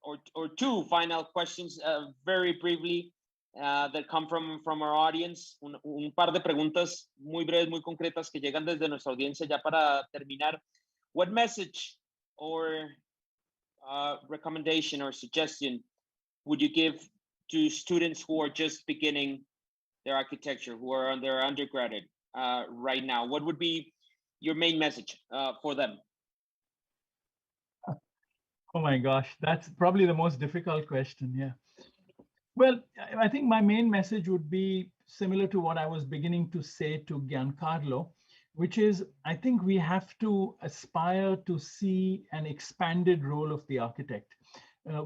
or two final questions, very briefly, that come from our audience. Un par de preguntas muy breves, muy concretas, que llegan desde nuestra audiencia ya para terminar. What message or recommendation or suggestion would you give to students who are just beginning their architecture, who are on their undergraduate right now? What would be your main message for them? Oh my gosh, that's probably the most difficult question. Yeah. Well, I think my main message would be similar to what I was beginning to say to Giancarlo, which is, I think we have to aspire to see an expanded role of the architect.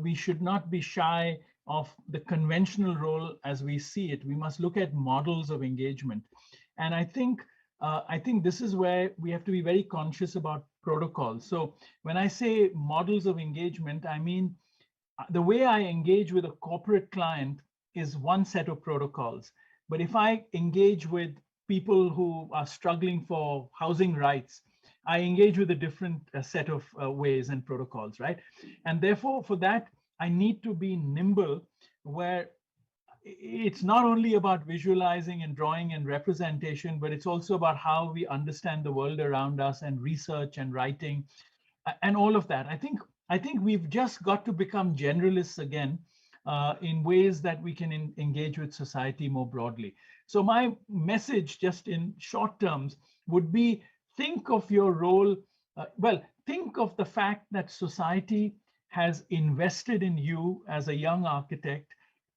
We should not be shy of the conventional role as we see it. We must look at models of engagement. And I think this is where we have to be very conscious about protocols. So when I say models of engagement, I mean the way I engage with a corporate client is one set of protocols. But if I engage with people who are struggling for housing rights, I engage with a different set of ways and protocols, right? And therefore, for that, I need to be nimble, where it's not only about visualizing and drawing and representation, but it's also about how we understand the world around us and research and writing and all of that. I think we've just got to become generalists again in ways that we can engage with society more broadly. So my message, just in short terms, would be think of your role. Think of the fact that society has invested in you as a young architect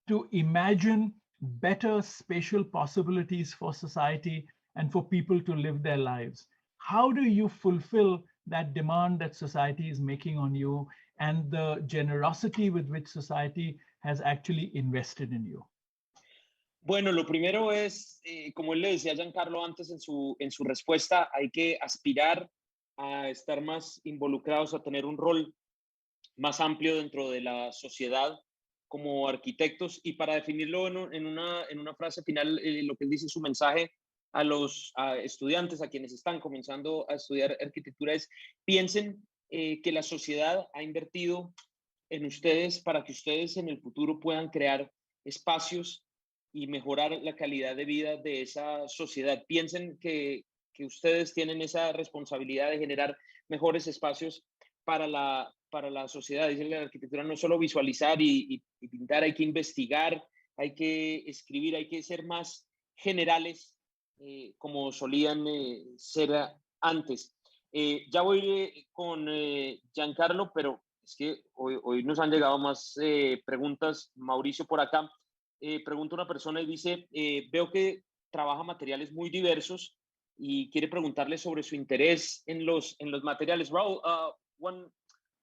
to imagine better spatial possibilities for society and for people to live their lives. How do you fulfill that demand that society is making on you and the generosity with which society has actually invested in you? Bueno, lo primero es, como él le decía a Giancarlo antes en su respuesta, hay que aspirar a estar más involucrados, a tener un rol más amplio dentro de la sociedad como arquitectos. Y para definirlo en una frase final, lo que dice su mensaje a los estudiantes, a quienes están comenzando a estudiar arquitectura, es piensen que la sociedad ha invertido en ustedes para que ustedes en el futuro puedan crear espacios y mejorar la calidad de vida de esa sociedad. Piensen que ustedes tienen esa responsabilidad de generar mejores espacios para la sociedad. Dice la arquitectura no es solo visualizar y pintar, hay que investigar, hay que escribir, hay que ser más generales como solían ser antes. Ya voy con Giancarlo, pero es que hoy nos han llegado más preguntas. Mauricio por acá pregunta una persona y dice, veo que trabaja materiales muy diversos y quiere preguntarle sobre su interés en los materiales. Raul, one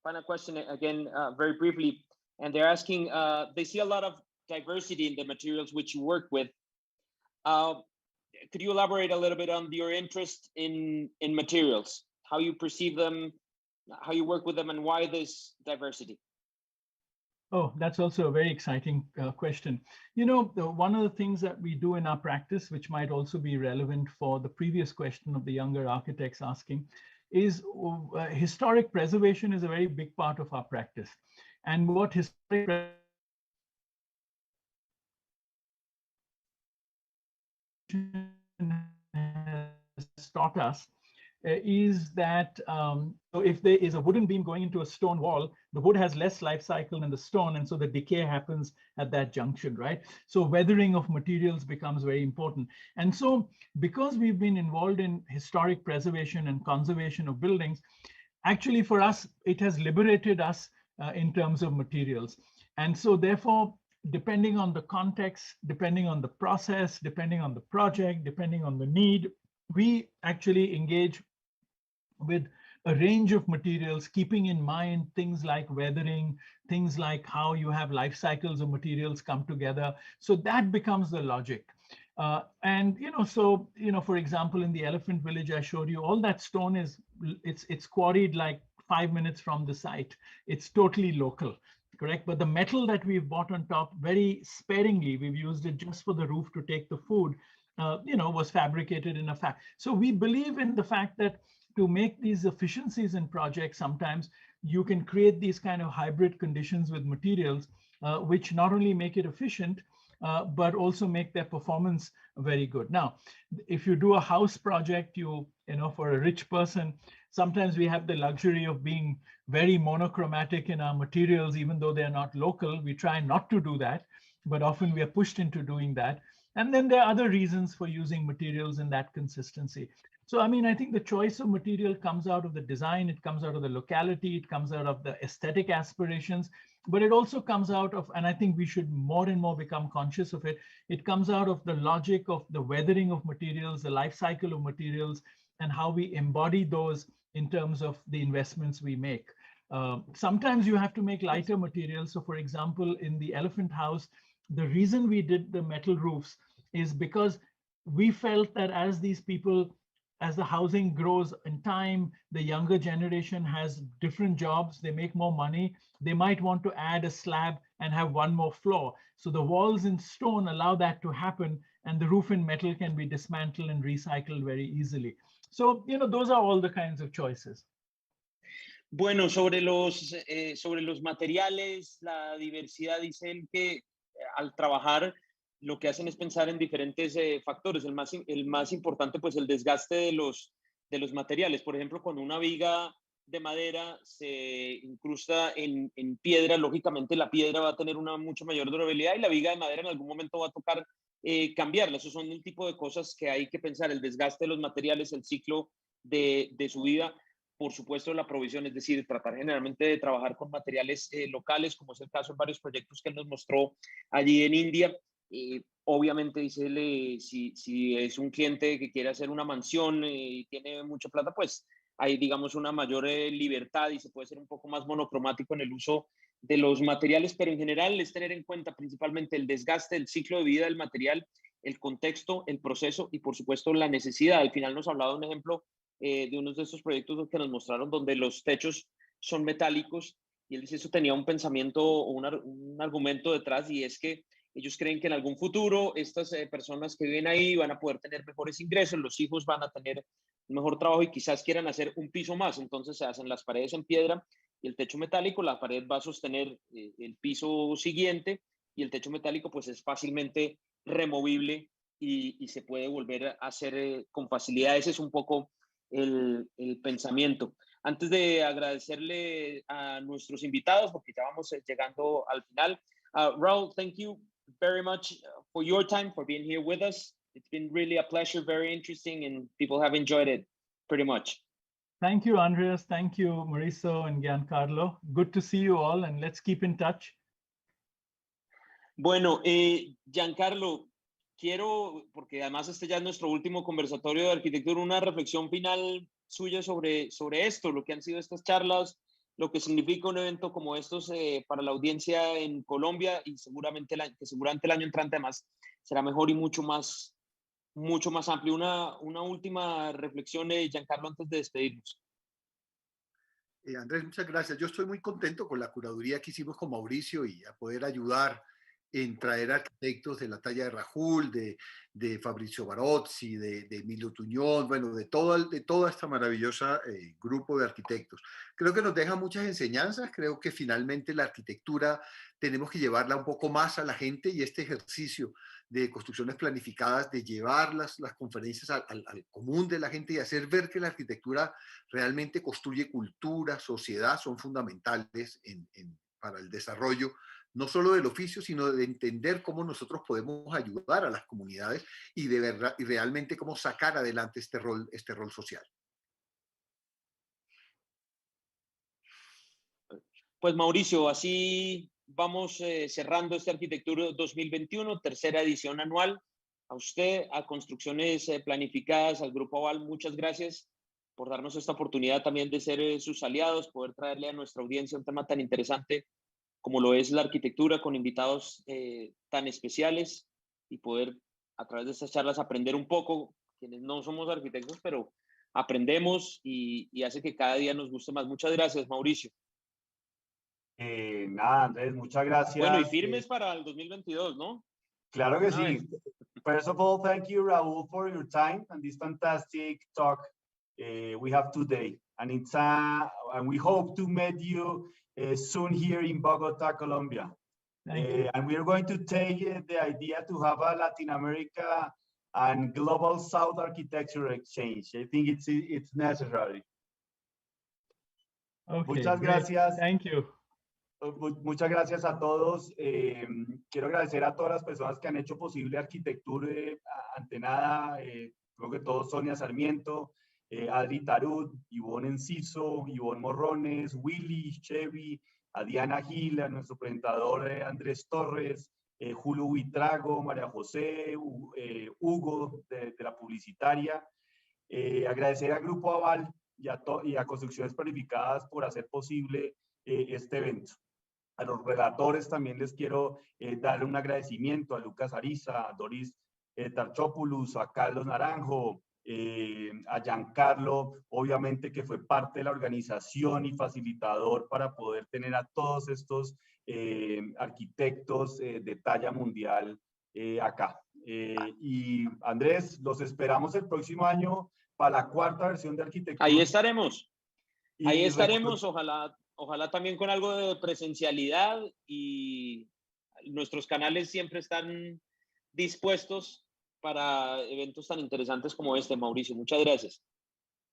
final question again, very briefly, and they're asking, they see a lot of diversity in the materials which you work with. Could you elaborate a little bit on your interest in materials, how you perceive them, how you work with them, and why this diversity? Oh, that's also a very exciting question. You know, one of the things that we do in our practice, which might also be relevant for the previous question of the younger architects asking, is historic preservation is a very big part of our practice. And what historic preservation has taught us is that so if there is a wooden beam going into a stone wall, the wood has less life cycle than the stone, and so the decay happens at that junction, right? So weathering of materials becomes very important. And so because we've been involved in historic preservation and conservation of buildings, actually for us, it has liberated us in terms of materials. And so therefore, depending on the context, depending on the process, depending on the project, depending on the need, we actually engage with a range of materials, keeping in mind things like weathering, things like how you have life cycles of materials come together. So that becomes the logic. And, so, for example, in the Elephant Village I showed you, all that stone is, it's quarried like 5 minutes from the site. It's totally local, correct? But the metal that we've bought on top, very sparingly, we've used it just for the roof to take the food, was fabricated in a factory. So we believe in the fact that to make these efficiencies in projects, sometimes you can create these kind of hybrid conditions with materials, which not only make it efficient, but also make their performance very good. Now, if you do a house project, for a rich person, sometimes we have the luxury of being very monochromatic in our materials, even though they're not local. We try not to do that, but often we are pushed into doing that. And then there are other reasons for using materials in that consistency. So, I think the choice of material comes out of the design, it comes out of the locality, it comes out of the aesthetic aspirations, but it also comes out of, and I think we should more and more become conscious of it, it comes out of the logic of the weathering of materials, the life cycle of materials, and how we embody those in terms of the investments we make. Sometimes you have to make lighter materials. So for example, in the Elephant House, the reason we did the metal roofs is because we felt that as these people as the housing grows in time, the younger generation has different jobs, they make more money, they might want to add a slab and have one more floor. So the walls in stone allow that to happen, and the roof in metal can be dismantled and recycled very easily. So, those are all the kinds of choices. Bueno, sobre los materiales, la diversidad, dice él que al trabajar lo que hacen es pensar en diferentes factores. El más importante, pues el desgaste de los materiales. Por ejemplo, cuando una viga de madera se incrusta en piedra, lógicamente la piedra va a tener una mucho mayor durabilidad y la viga de madera en algún momento va a tocar cambiarla. Esos son el tipo de cosas que hay que pensar, el desgaste de los materiales, el ciclo de su vida. Por supuesto, la provisión, es decir, tratar generalmente de trabajar con materiales locales, como es el caso en varios proyectos que él nos mostró allí en India. Obviamente, dice él, si es un cliente que quiere hacer una mansión y tiene mucha plata, pues hay, digamos, una mayor libertad y se puede ser un poco más monocromático en el uso de los materiales, pero en general es tener en cuenta principalmente el desgaste, el ciclo de vida del material, el contexto, el proceso y, por supuesto, la necesidad. Al final nos hablaba de un ejemplo de uno de estos proyectos que nos mostraron donde los techos son metálicos y él dice eso tenía un pensamiento o un argumento detrás, y es que ellos creen que en algún futuro estas personas que viven ahí van a poder tener mejores ingresos, los hijos van a tener un mejor trabajo y quizás quieran hacer un piso más. Entonces se hacen las paredes en piedra y el techo metálico. La pared va a sostener el piso siguiente y el techo metálico pues es fácilmente removible y se puede volver a hacer con facilidad. Ese es un poco el pensamiento. Antes de agradecerle a nuestros invitados, porque ya vamos llegando al final, Rahul, thank you very much for your time, for being here with us. It's been really a pleasure, very interesting, and people have enjoyed it pretty much. Thank you, Andreas. Thank you, Mauricio and Giancarlo. Good to see you all, and let's keep in touch. Bueno, Giancarlo, quiero, porque además este ya es nuestro último conversatorio de arquitectura, una reflexión final suya sobre esto, lo que han sido estas charlas, lo que significa un evento como estos para la audiencia en Colombia, y seguramente el año entrante además será mejor y mucho más amplio. Una última reflexión, Giancarlo, antes de despedirnos. Andrés, muchas gracias. Yo estoy muy contento con la curaduría que hicimos con Mauricio y a poder ayudar en traer arquitectos de la talla de Rahul, de Fabrizio Barozzi, de Emilio Tuñón, bueno, de toda esta maravillosa grupo de arquitectos. Creo que nos deja muchas enseñanzas. Creo que finalmente la arquitectura tenemos que llevarla un poco más a la gente, y este ejercicio de construcciones planificadas, de llevar las conferencias al común de la gente y hacer ver que la arquitectura realmente construye cultura, sociedad, son fundamentales para el desarrollo no solo del oficio, sino de entender cómo nosotros podemos ayudar a las comunidades y realmente cómo sacar adelante este rol social. Pues Mauricio, así vamos cerrando este Arquitectura 2021, tercera edición anual. A usted, a Construcciones Planificadas, al Grupo Aval, muchas gracias por darnos esta oportunidad también de ser sus aliados, poder traerle a nuestra audiencia un tema tan interesante como lo es la arquitectura, con invitados tan especiales, y poder a través de estas charlas aprender un poco, quienes no somos arquitectos, pero aprendemos y hace que cada día nos guste más. Muchas gracias, Mauricio. Nada, Andrés, muchas gracias. Bueno, y firmes para el 2022, ¿no? Claro que sí. First of all, thank you, Rahul, for your time and this fantastic talk we have today. And and we hope to meet you soon here in Bogota, Colombia. And we are going to take the idea to have a Latin America and Global South Architecture Exchange. I think it's necessary. Okay, muchas great. Gracias. Thank you. Muchas gracias a todos. Quiero agradecer a todas las personas que han hecho posible Arquitectura. Ante nada, creo que todos, Sonia Sarmiento, Adri Tarut, Ivonne Enciso, Ivonne Morrones, Willy, Chevy, a Diana Gil, a nuestro presentador Andrés Torres, Julio Buitrago, María José, Hugo de la publicitaria. Agradecer al Grupo Aval y a Construcciones Planificadas por hacer posible este evento. A los relatores también les quiero darle un agradecimiento, a Lucas Ariza, a Doris Tarchopoulos, a Carlos Naranjo, a Giancarlo, obviamente que fue parte de la organización y facilitador para poder tener a todos estos arquitectos de talla mundial acá. Y Andrés, los esperamos el próximo año para la 4ª versión de Arquitectour. Ahí estaremos. Ahí estaremos, ojalá también con algo de presencialidad, y nuestros canales siempre están dispuestos para eventos tan interesantes como este, Mauricio. Muchas gracias.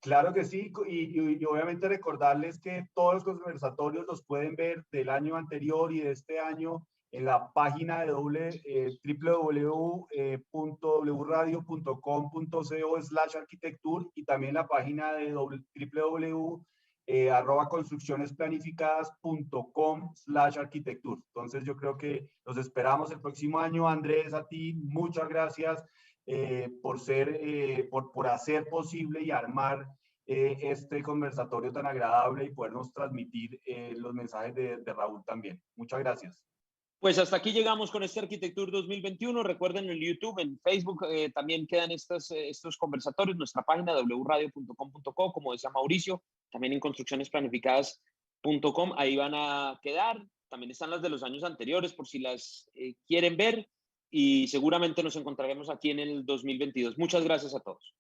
Claro que sí, y obviamente recordarles que todos los conversatorios los pueden ver del año anterior y de este año en la página de www.wradio.com.co/arquitectur, y también la página de www.construccionesplanificadas.com/arquitectur. Entonces yo creo que los esperamos el próximo año. Andrés, a ti muchas gracias por hacer posible y armar este conversatorio tan agradable y podernos transmitir los mensajes de Raúl también. Muchas gracias. Pues hasta aquí llegamos con este Arquitectour 2021. Recuerden, en YouTube, en Facebook también quedan estos conversatorios. Nuestra página wradio.com.co, como decía Mauricio, también en construccionesplanificadas.com. Ahí van a quedar. También están las de los años anteriores por si las quieren ver. Y seguramente nos encontraremos aquí en el 2022. Muchas gracias a todos.